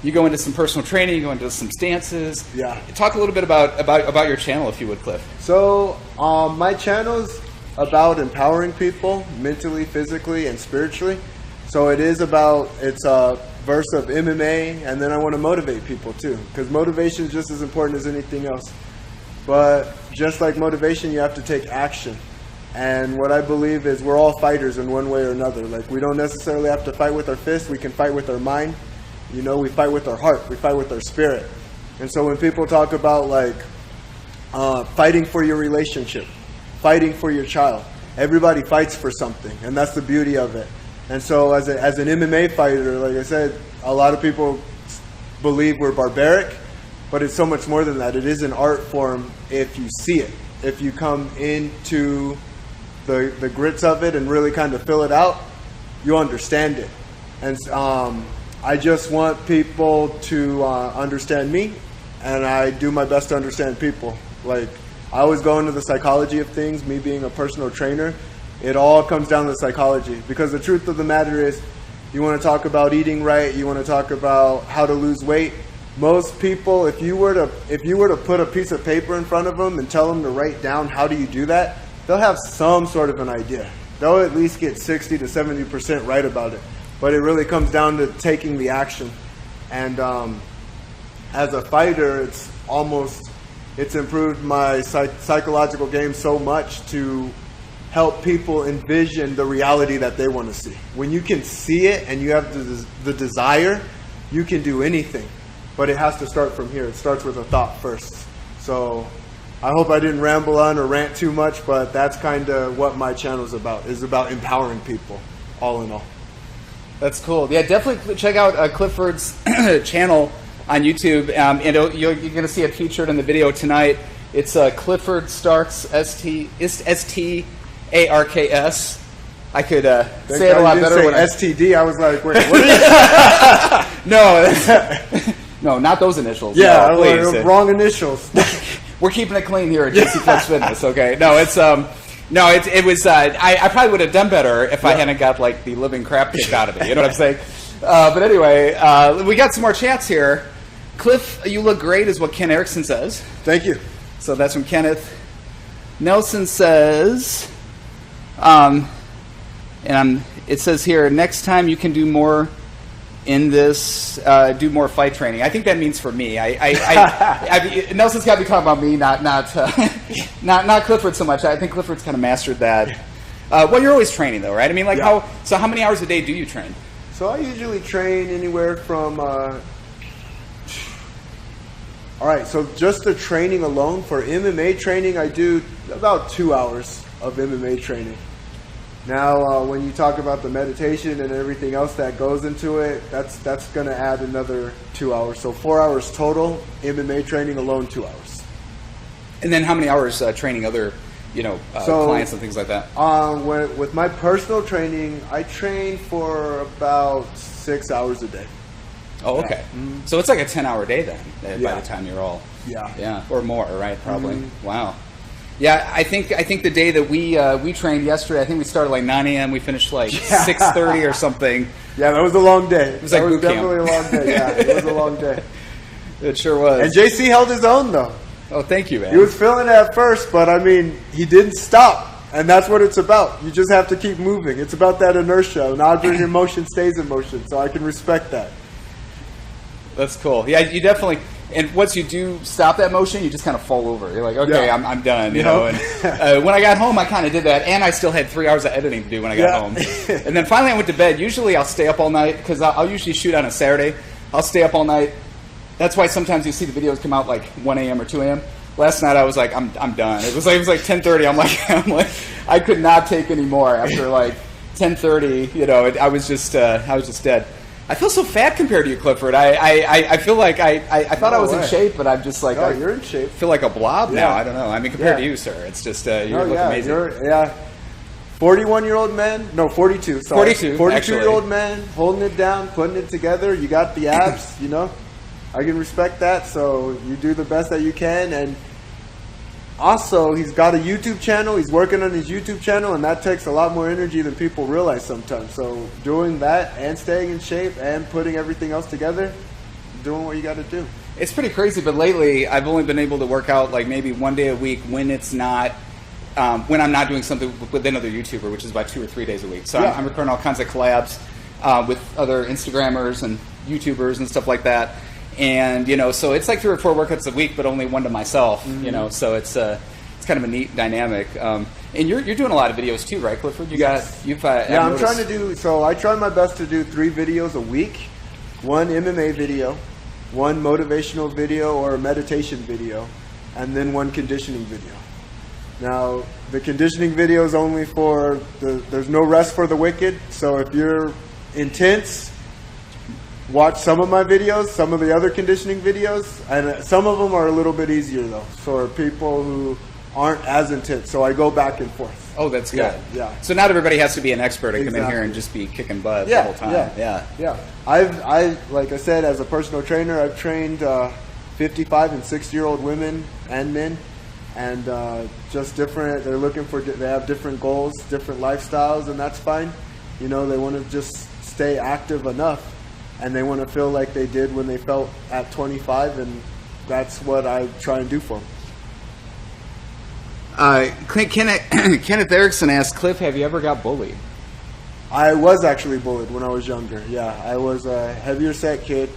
you go into some personal training, you go into some stances. Yeah. Talk a little bit about your channel, if you would, Cliff. So, my channel's about empowering people mentally, physically, and spiritually. So it's a verse of MMA, and then I want to motivate people too, because motivation is just as important as anything else. But just like motivation, you have to take action. And what I believe is we're all fighters in one way or another. Like, we don't necessarily have to fight with our fists. We can fight with our mind. You know, we fight with our heart. We fight with our spirit. And so when people talk about, like, fighting for your relationship, fighting for your child, everybody fights for something. And that's the beauty of it. And so as an MMA fighter, like I said, a lot of people believe we're barbaric. But it's so much more than that. It is an art form if you see it. If you come into the grits of it and really kind of fill it out, you understand it. And I just want people to understand me, and I do my best to understand people. Like, I always go into the psychology of things, me being a personal trainer. It all comes down to psychology, because the truth of the matter is, you want to talk about eating right, you want to talk about how to lose weight. Most people, if you were to put a piece of paper in front of them and tell them to write down how do you do that, they'll have some sort of an idea. They'll at least get 60 to 70% right about it. But it really comes down to taking the action. And as a fighter, it's improved my psychological game so much to help people envision the reality that they want to see. When you can see it and you have the desire, you can do anything. But it has to start from here. It starts with a thought first. So I hope I didn't ramble on or rant too much, but that's kind of what my channel is about empowering people, all in all. That's cool. Yeah, definitely check out Clifford's channel on YouTube. And you're going to see it featured in the video tonight. It's Clifford Starks, S-T-A-R-K-S. I could say it a lot better. STD. I was like, wait, what is No, no, not those initials. Yeah, no, please. Wrong initials. We're keeping it clean here at JC Flex Fitness, okay? No, it was. I probably would have done better if I hadn't got like the living crap kicked out of me. You know what I'm saying? But anyway, we got some more chats here. Cliff, you look great, is what Ken Erickson says. Thank you. So that's from Kenneth. Nelson says, It says here, next time you can do more in this, do more fight training. I think that means for me. Nelson's got to be talking about me, not Clifford so much. I think Clifford's kind of mastered that. Well, you're always training though, right? I mean, like how many hours a day do you train? So I usually train anywhere from, all right, so just the training alone for MMA training, I do about 2 hours of MMA training. Now, when you talk about the meditation and everything else that goes into it, that's going to add another 2 hours. So 4 hours total, MMA training alone, 2 hours. And then how many hours training other, clients and things like that? With my personal training, I train for about 6 hours a day. Oh, okay. Mm-hmm. So it's like a 10-hour day then, by the time you're all... Yeah. Or more, right? Probably. Mm-hmm. Wow. Yeah, I think the day that we trained yesterday, I think we started like 9 a.m. We finished like 6:30 or something. Yeah, that was a long day. It was like boot camp. Definitely a long day. Yeah, it was a long day. It sure was. And JC held his own though. Oh, thank you, man. He was feeling it at first, but I mean, he didn't stop, and that's what it's about. You just have to keep moving. It's about that inertia. An object in motion stays in motion, so I can respect that. That's cool. Yeah, you definitely. And once you do stop that motion, you just kind of fall over. You're like, okay, I'm done, you know. And when I got home, I kind of did that, and I still had 3 hours of editing to do when I got home. And then finally, I went to bed. Usually, I'll stay up all night because I'll usually shoot on a Saturday. I'll stay up all night. That's why sometimes you see the videos come out like 1 a.m. or 2 a.m. Last night, I was like, I'm done. It was like 10:30. I'm like, I could not take any more after like 10:30. You know, I was just dead. I feel so fat compared to you, Clifford. I feel like I thought I was in shape, but I'm just like, you're in shape. Feel like a blob now. I don't know. I mean, compared to you, sir, it's just you look amazing. 41-year-old man. No, 42. Sorry. 42-year-old man holding it down, putting it together. You got the abs. You know, I can respect that. So you do the best that you can, and also he's got a YouTube channel. He's working on his YouTube channel, and that takes a lot more energy than people realize sometimes. So doing that and staying in shape and putting everything else together, doing what you got to do. It's pretty crazy, but lately I've only been able to work out like maybe 1 day a week when it's not, when I'm not doing something with another YouTuber, which is about 2 or 3 days a week. So I'm recording all kinds of collabs with other Instagrammers and YouTubers and stuff like that. And, you know, so it's like 3 or 4 workouts a week, but only one to myself, you know, so it's kind of a neat dynamic. And you're doing a lot of videos too, right, Clifford? I'm trying to do, so I try my best to do 3 videos a week. 1 MMA video, 1 motivational video or meditation video, and then 1 conditioning video. Now, the conditioning video is only for, there's no rest for the wicked, so if you're intense, watch some of my videos, some of the other conditioning videos, and some of them are a little bit easier though for people who aren't as intense. So I go back and forth. Oh, that's good. Yeah. So not everybody has to be an expert and come in here and just be kicking butt the whole time. Yeah. I like I said, as a personal trainer, I've trained 55 and 60-year-old women and men, and just different. They have different goals, different lifestyles, and that's fine. You know, they want to just stay active enough. And they want to feel like they did when they felt at 25, and that's what I try and do for them. Kenneth Erickson asked, Cliff, have you ever got bullied? I was actually bullied when I was younger. Yeah, I was a heavier set kid.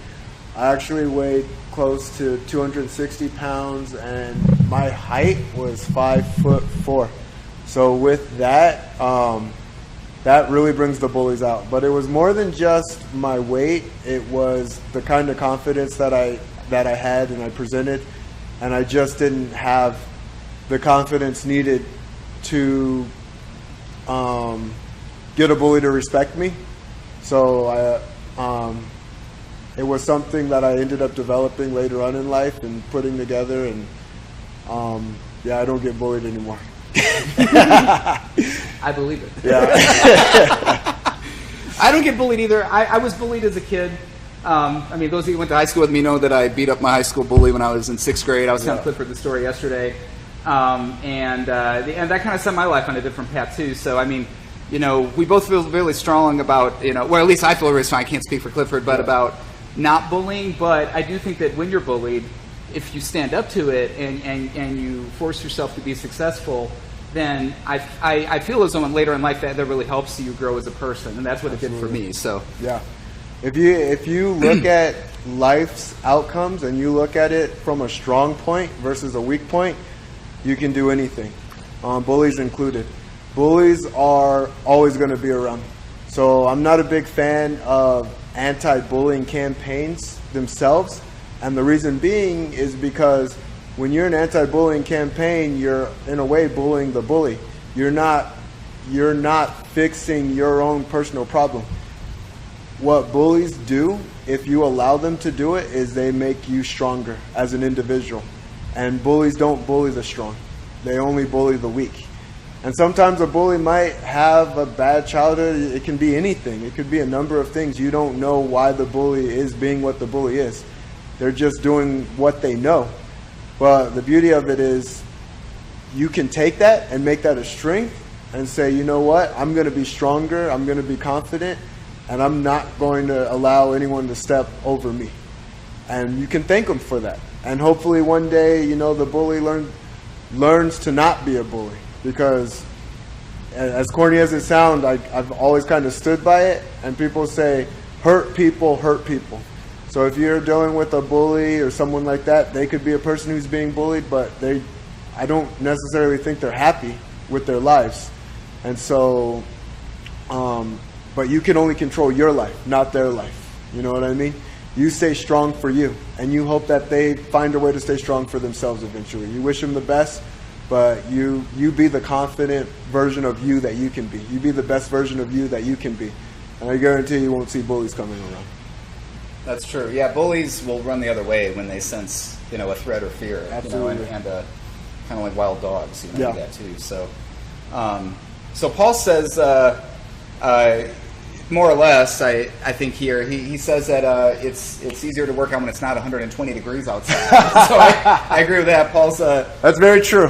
I actually weighed close to 260 pounds, and my height was 5'4". So with that, that really brings the bullies out. But it was more than just my weight. It was the kind of confidence that I had and I presented, and I just didn't have the confidence needed to get a bully to respect me. So it was something that I ended up developing later on in life and putting together, and I don't get bullied anymore. I believe it. Yeah. I don't get bullied either. I was bullied as a kid. I mean, those of you who went to high school with me know that I beat up my high school bully when I was in 6th grade. I was telling Clifford the story yesterday. And that kind of set my life on a different path too. So, I mean, you know, we both feel really strong about, you know, well, at least I feel really strong. I can't speak for Clifford, but about not bullying. But I do think that when you're bullied, if you stand up to it and you force yourself to be successful, then I feel as though later in life that really helps you grow as a person, and that's what it did for me. So yeah, if you look at life's outcomes and you look at it from a strong point versus a weak point, you can do anything, bullies included. Bullies are always going to be around. So I'm not a big fan of anti-bullying campaigns themselves, and the reason being is because when you're an anti-bullying campaign, you're in a way bullying the bully. You're not fixing your own personal problem. What bullies do, if you allow them to do it, is they make you stronger as an individual. And bullies don't bully the strong. They only bully the weak. And sometimes a bully might have a bad childhood. It can be anything. It could be a number of things. You don't know why the bully is being what the bully is. They're just doing what they know. But the beauty of it is you can take that and make that a strength and say, you know what, I'm going to be stronger, I'm going to be confident, and I'm not going to allow anyone to step over me. And you can thank them for that. And hopefully one day, you know, the bully learns to not be a bully. Because as corny as it sounds, I've always kind of stood by it. And people say, hurt people hurt people. So if you're dealing with a bully or someone like that, they could be a person who's being bullied, but I don't necessarily think they're happy with their lives. And so, but you can only control your life, not their life. You know what I mean? You stay strong for you, and you hope that they find a way to stay strong for themselves eventually. You wish them the best, but you be the confident version of you that you can be. You be the best version of you that you can be. And I guarantee you won't see bullies coming around. that's true. Yeah, bullies will run the other way when they sense, you know, a threat or fear. Absolutely. You know, and kind of like wild dogs, you know, Yeah. do that too. So, so Paul says, more or less, I think here, he says that it's easier to work out when it's not 120 degrees outside. So I agree with that. That's very true.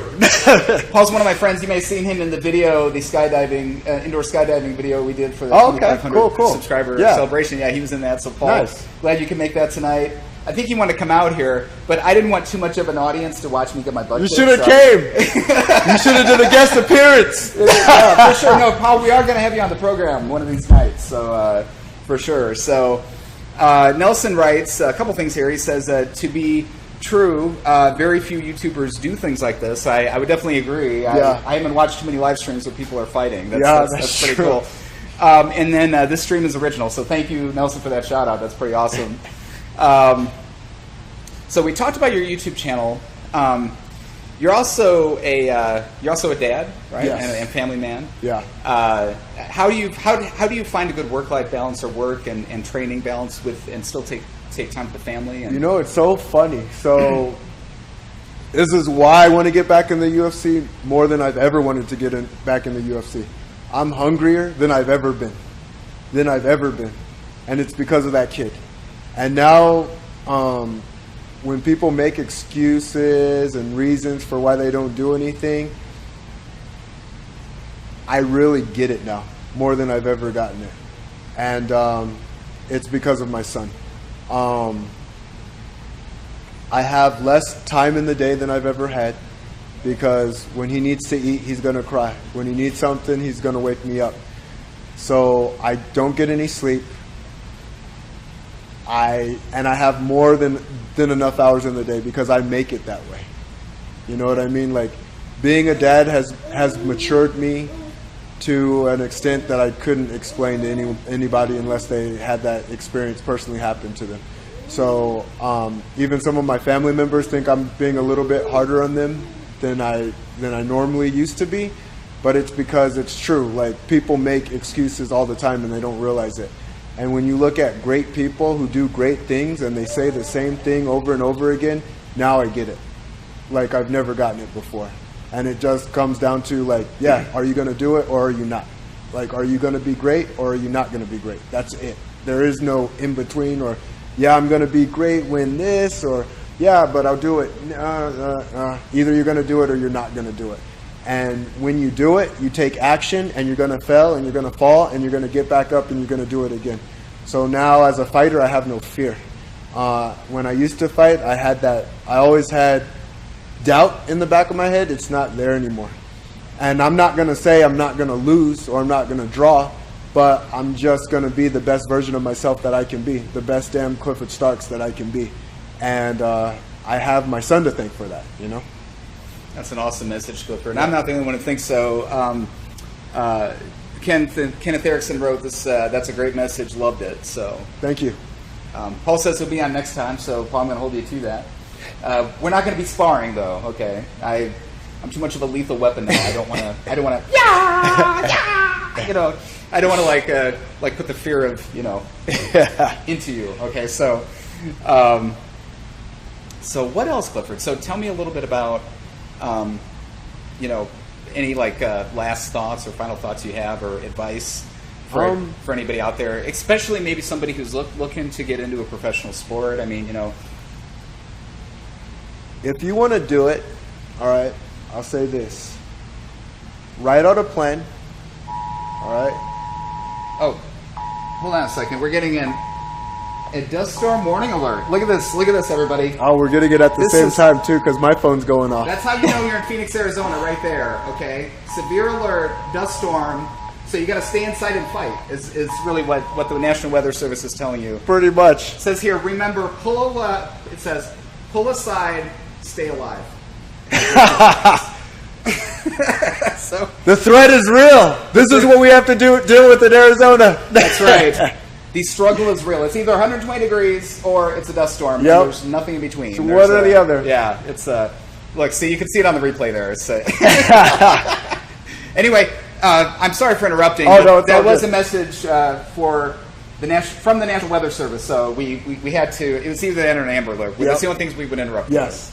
Paul's one of my friends. You may have seen him in the video, the skydiving, indoor skydiving video we did for the Oh, okay. 2,500 Cool. subscriber Yeah. celebration. Yeah, he was in that. So Paul, Nice. glad you can make that tonight. I think you want to come out here, but I didn't want too much of an audience to watch me get my butt You kicked, should have so- came. You should have did a guest appearance. Yeah, for sure. No, Paul, we are going to have you on the program one of these nights, so for sure. So Nelson writes a couple things here. He says to be true, very few YouTubers do things like this. I would definitely agree. Yeah. I haven't watched too many live streams where people are fighting. That's pretty true. cool. And then this stream is original, so thank you, Nelson, for that shout out. That's pretty awesome. So we talked about your YouTube channel. You're also a dad, right? Yes. And family man. Yeah. How do you find a good work-life balance or work and training balance with and still take time with the family? And You know, it's so funny. So this is why I want to get back in the UFC more than I've ever wanted to get back in the UFC. I'm hungrier than I've ever been. And it's because of that kid. And now when people make excuses and reasons for why they don't do anything, I really get it now, more than I've ever gotten it. And it's because of my son. I have less time in the day than I've ever had, because when he needs to eat, he's going to cry. When he needs something, he's going to wake me up. So I don't get any sleep. I have more than enough hours in the day because I make it that way. You know what I mean? Like, being a dad has matured me to an extent that I couldn't explain to anybody unless they had that experience personally happen to them. So even some of my family members think I'm being a little bit harder on them than I normally used to be, but it's because it's true. Like, people make excuses all the time and they don't realize it. And when you look at great people who do great things and they say the same thing over and over again, now I get it. Like, I've never gotten it before. And it just comes down to, like, yeah, are you going to do it or are you not? Like, are you going to be great or are you not going to be great? That's it. There is no in between, or, yeah, I'm going to be great when this, or, yeah, but I'll do it. Either you're going to do it or you're not going to do it. And when you do it, you take action, and you're going to fail and you're going to fall and you're going to get back up and you're going to do it again. So now as a fighter, I have no fear. When I used to fight, I always had doubt in the back of my head. It's not there anymore. And I'm not going to say I'm not going to lose or I'm not going to draw, but I'm just going to be the best version of myself that I can be, the best damn Clifford Starks that I can be. And I have my son to thank for that, you know? That's an awesome message, Clifford. And I'm not the only one who thinks so. Kenneth Erickson wrote this. That's a great message. Loved it. So thank you. Paul says he'll be on next time, so Paul, I'm going to hold you to that. We're not going to be sparring, though. Okay, I'm too much of a lethal weapon now. I don't want to. Yeah. You know, I don't want to like put the fear of into you. Okay, so what else, Clifford? So tell me a little bit about any last thoughts or final thoughts you have or advice for anybody out there, especially maybe somebody who's looking to get into a professional sport. I mean, if you want to do it, all right, I'll say this. Write out a plan, all right? Oh, hold on a second. We're getting a dust storm warning alert. Look at this, everybody. Oh, we're getting it at the same time, too, because my phone's going off. That's how you know you're in Phoenix, Arizona, right there, okay? Severe alert, dust storm. So you got to stay inside and fight is really what the National Weather Service is telling you. Pretty much. It says here, remember, it says, pull aside, stay alive. So the threat is real. This is what we have to deal with in Arizona. That's right. The struggle is real. It's either 120 degrees or it's a dust storm. Yep. There's nothing in between. It's one or the other. Yeah. It's look. See, you can see it on the replay there. It's anyway. I'm sorry for interrupting. Oh no, that was a message from the National Weather Service. So we had to. It was either that or an Amber Alert. Yep. That's the only things we would interrupt. Yes.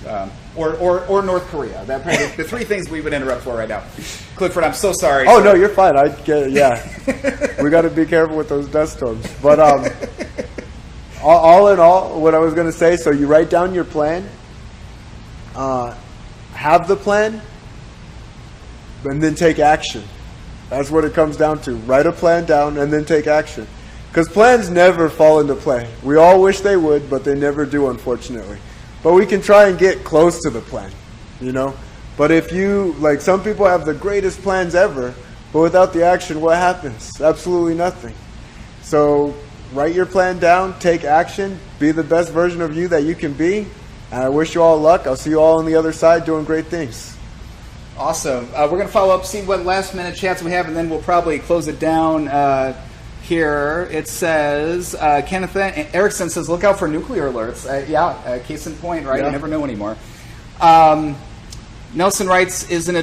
For. Or North Korea. That the three things we would interrupt for right now. Clifford, I'm so sorry. Oh no, you're fine. I get it. Yeah. We got to be careful with those dust storms. But all in all, what I was going to say. So you write down your plan. Have the plan, and then take action. That's what it comes down to. Write a plan down and then take action. Because plans never fall into play. We all wish they would, but they never do, unfortunately. But we can try and get close to the plan, But if some people have the greatest plans ever, but without the action, what happens? Absolutely nothing. So write your plan down, take action, be the best version of you that you can be. And I wish you all luck. I'll see you all on the other side doing great things. Awesome. We're going to follow up, see what last-minute chats we have, and then we'll probably close it down here. It says, Kenneth Erickson says, look out for nuclear alerts. Case in point, right? Yeah. You never know anymore. Nelson writes, is it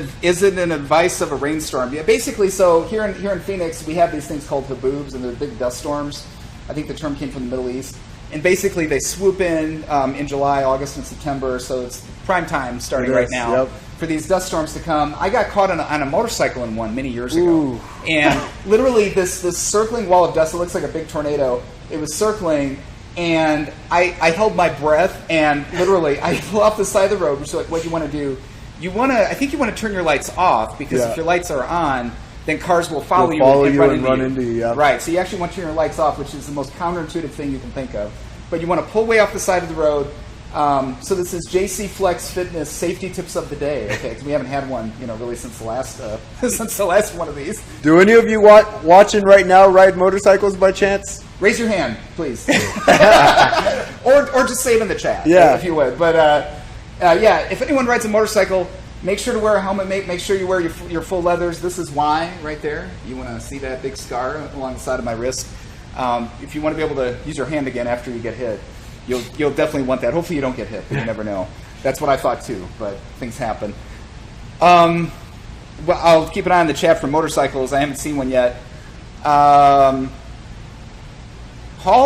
an advice of a rainstorm? Yeah, basically, so here in Phoenix, we have these things called haboobs, and they're big dust storms. I think the term came from the Middle East. And basically, they swoop in July, August, and September, so it's prime time starting right now. Yep. For these dust storms to come. I got caught on a motorcycle in one many years ago. Ooh. And literally this circling wall of dust, it looks like a big tornado. It was circling, and I held my breath, and literally I flew off the side of the road, which is like, what you want to do? I think you want to turn your lights off, because if your lights are on, then cars will follow you and run into you. Yeah. Right, so you actually want to turn your lights off, which is the most counterintuitive thing you can think of. But you want to pull way off the side of the road. So this is JC Flex Fitness safety tips of the day. Okay, because we haven't had one, really since the last one of these. Do any of you watching right now ride motorcycles by chance? Raise your hand, please, or just say it in the chat, if you would. But if anyone rides a motorcycle, make sure to wear a helmet. Make sure you wear your full leathers. This is why, right there. You want to see that big scar along the side of my wrist. If you want to be able to use your hand again after you get hit. You'll definitely want that. Hopefully you don't get hit, but you never know. That's what I thought too, but things happen. Well, I'll keep an eye on the chat for motorcycles. I haven't seen one yet. Paul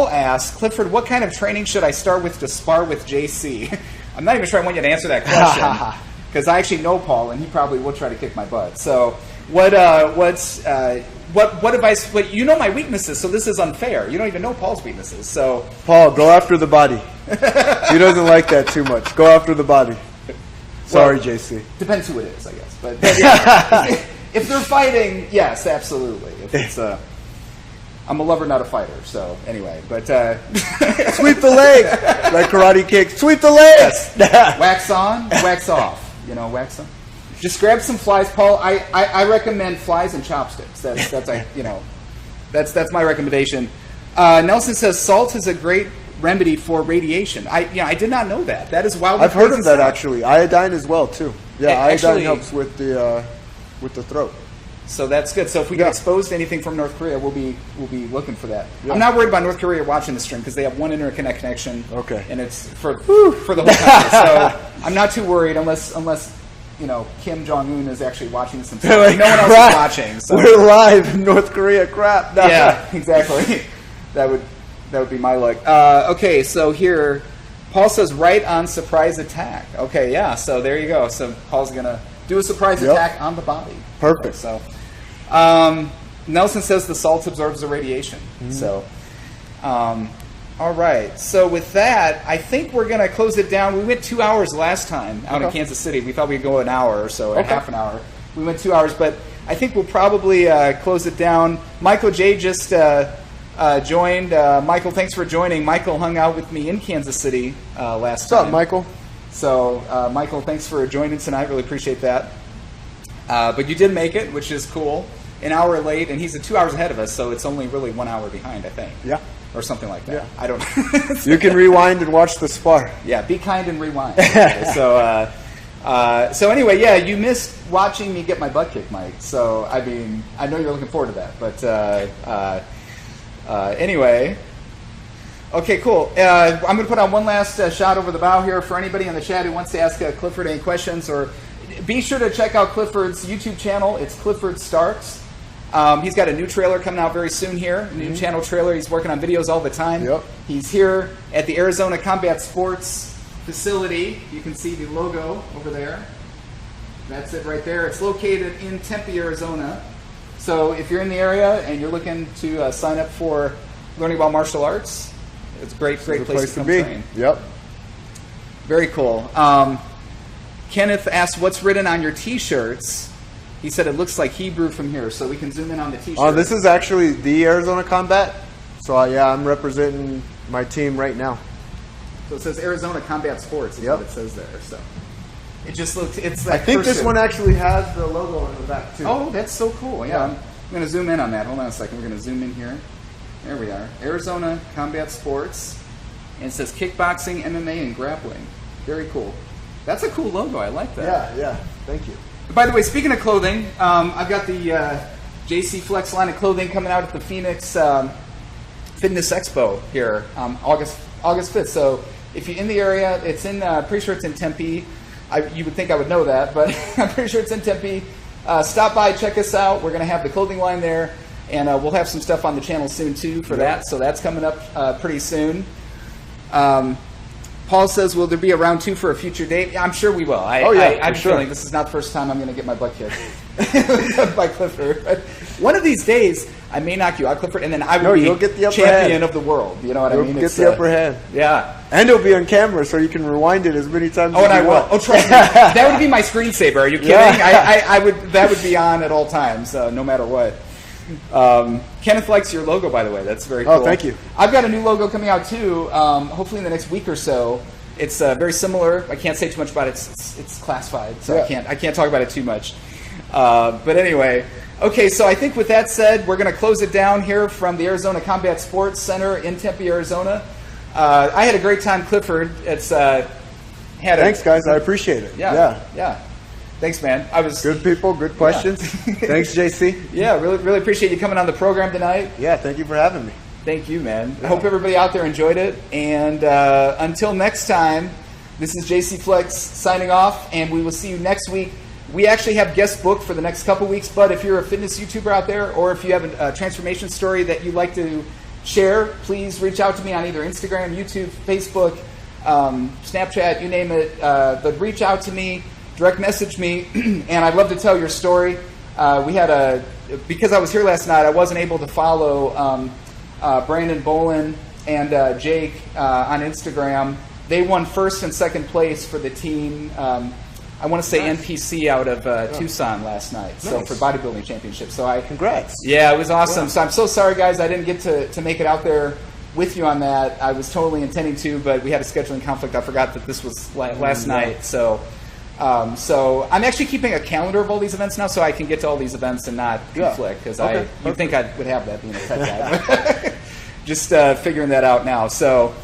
asks, Clifford, what kind of training should I start with to spar with JC? I'm not even sure I want you to answer that question, because I actually know Paul, and he probably will try to kick my butt. So what advice? But you know my weaknesses, so this is unfair. You don't even know Paul's weaknesses. So Paul, go after the body. He doesn't like that too much. Go after the body. Sorry, JC. Depends who it is, I guess. But if they're fighting, yes, absolutely. If it's I'm a lover, not a fighter. So anyway, but sweep the leg, like karate kick. Sweep the leg. Yes. Wax on, wax off. Wax on. Just grab some flies, Paul. I recommend flies and chopsticks. That's my recommendation. Nelson says salt is a great remedy for radiation. I did not know that. That is wildly. I've heard of that stuff. actually. Iodine as well too. Yeah, iodine helps with the throat. So that's good. So if we get exposed to anything from North Korea, we'll be looking for that. Yeah. I'm not worried about North Korea watching the stream because they have one internet connection. Okay. And it's for the whole country. So I'm not too worried unless Kim Jong-un is actually watching this himself. Like, no one else is watching. So. We're live in North Korea. Crap. No. Yeah, exactly. That would be my luck. Okay, so here, Paul says right on surprise attack. Okay, yeah. So there you go. So Paul's gonna do a surprise attack on the body. Perfect. So. Nelson says the salt absorbs the radiation. So, all right. So with that, I think we're going to close it down. We went 2 hours last time out in Kansas City. We thought we'd go an hour or so, half an hour. We went 2 hours, but I think we'll probably close it down. Michael J. just joined. Michael, thanks for joining. Michael hung out with me in Kansas City last time. What's up, Michael? So, Michael, thanks for joining tonight. Really appreciate that. But you did make it, which is cool. An hour late, and he's 2 hours ahead of us, so it's only really 1 hour behind, I think. Yeah. Or something like that. Yeah. I don't know. You can rewind and watch the spar. Yeah, be kind and rewind. So anyway, yeah, you missed watching me get my butt kicked, Mike. So, I mean, I know you're looking forward to that. But anyway. Okay, cool. I'm going to put on one last shot over the bow here for anybody in the chat who wants to ask Clifford any questions, or be sure to check out Clifford's YouTube channel. It's Clifford Starks. He's got a new trailer coming out very soon here, a new channel trailer. He's working on videos all the time. Yep. He's here at the Arizona Combat Sports facility. You can see the logo over there. That's it right there. It's located in Tempe, Arizona. So if you're in the area and you're looking to sign up for learning about martial arts, it's a great place to come train. Yep. Very cool. Kenneth asked, what's written on your T-shirts? He said it looks like Hebrew from here, so we can zoom in on the T-shirt. Oh, this is actually the Arizona Combat. So, yeah, I'm representing my team right now. So it says Arizona Combat Sports is what it says there. So it just looks, it's I think this one actually has the logo on the back, too. Oh, that's so cool. Yeah, I'm going to zoom in on that. Hold on a second. We're going to zoom in here. There we are. Arizona Combat Sports. And it says kickboxing, MMA, and grappling. Very cool. That's a cool logo. I like that. Yeah. Thank you. By the way, speaking of clothing, I've got the JC Flex line of clothing coming out at the Phoenix Fitness Expo here August 5th. So if you're in the area, it's in, pretty sure it's in Tempe. You would think I would know that, but I'm pretty sure it's in Tempe. Stop by, check us out. We're going to have the clothing line there, and we'll have some stuff on the channel soon, too, for that. So that's coming up pretty soon. Paul says, will there be a round 2 for a future date? I'm sure we will. I'm feeling this is not the first time I'm going to get my butt kicked by Clifford. But one of these days, I may knock you out, Clifford, and then I will be champion of the world. You know what I mean? You'll get the upper hand. Yeah. And it'll be on camera, so you can rewind it as many times as you want. I will. Oh, trust me. That would be my screensaver. Are you kidding? Yeah. I would. That would be on at all times, no matter what. Kenneth likes your logo, by the way. That's very cool. Oh, thank you. I've got a new logo coming out too. Hopefully in the next week or so. It's very similar. I can't say too much about it. It's classified, so I can't talk about it too much. But anyway, okay. So I think with that said, we're going to close it down here from the Arizona Combat Sports Center in Tempe, Arizona. I had a great time, Clifford. Thanks, guys. I appreciate it. Yeah. Thanks, man. Good people, good questions. Thanks, JC. Yeah, really appreciate you coming on the program tonight. Yeah, thank you for having me. Thank you, man. I hope everybody out there enjoyed it. And until next time, this is JC Flex signing off, and we will see you next week. We actually have guest booked for the next couple weeks, but if you're a fitness YouTuber out there, or if you have a transformation story that you'd like to share, please reach out to me on either Instagram, YouTube, Facebook, Snapchat, you name it. But reach out to me. Direct message me, and I'd love to tell your story. Because I was here last night, I wasn't able to follow Brandon Bolin and Jake on Instagram. They won first and second place for the team, I want to say NPC out of Tucson last night, so for bodybuilding championship. So Congrats. Yeah, it was awesome. Yeah. So I'm so sorry, guys, I didn't get to make it out there with you on that. I was totally intending to, but we had a scheduling conflict. I forgot that this was last night, so... So I'm actually keeping a calendar of all these events now, so I can get to all these events and not conflict. Because you'd think I would have that being a tech guy. Just figuring that out now. So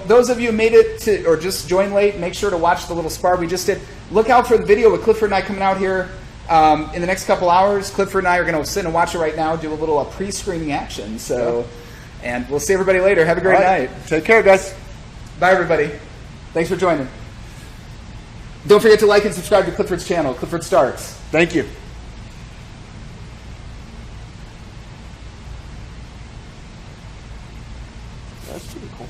those of you who made it to or just joined late, make sure to watch the little spar we just did. Look out for the video with Clifford and I coming out here in the next couple hours. Clifford and I are going to sit and watch it right now, do a little pre-screening action. So, and we'll see everybody later. Have a great night. Take care, guys. Bye, everybody. Thanks for joining. Don't forget to like and subscribe to Clifford's channel. Clifford Starts. Thank you. That's pretty cool.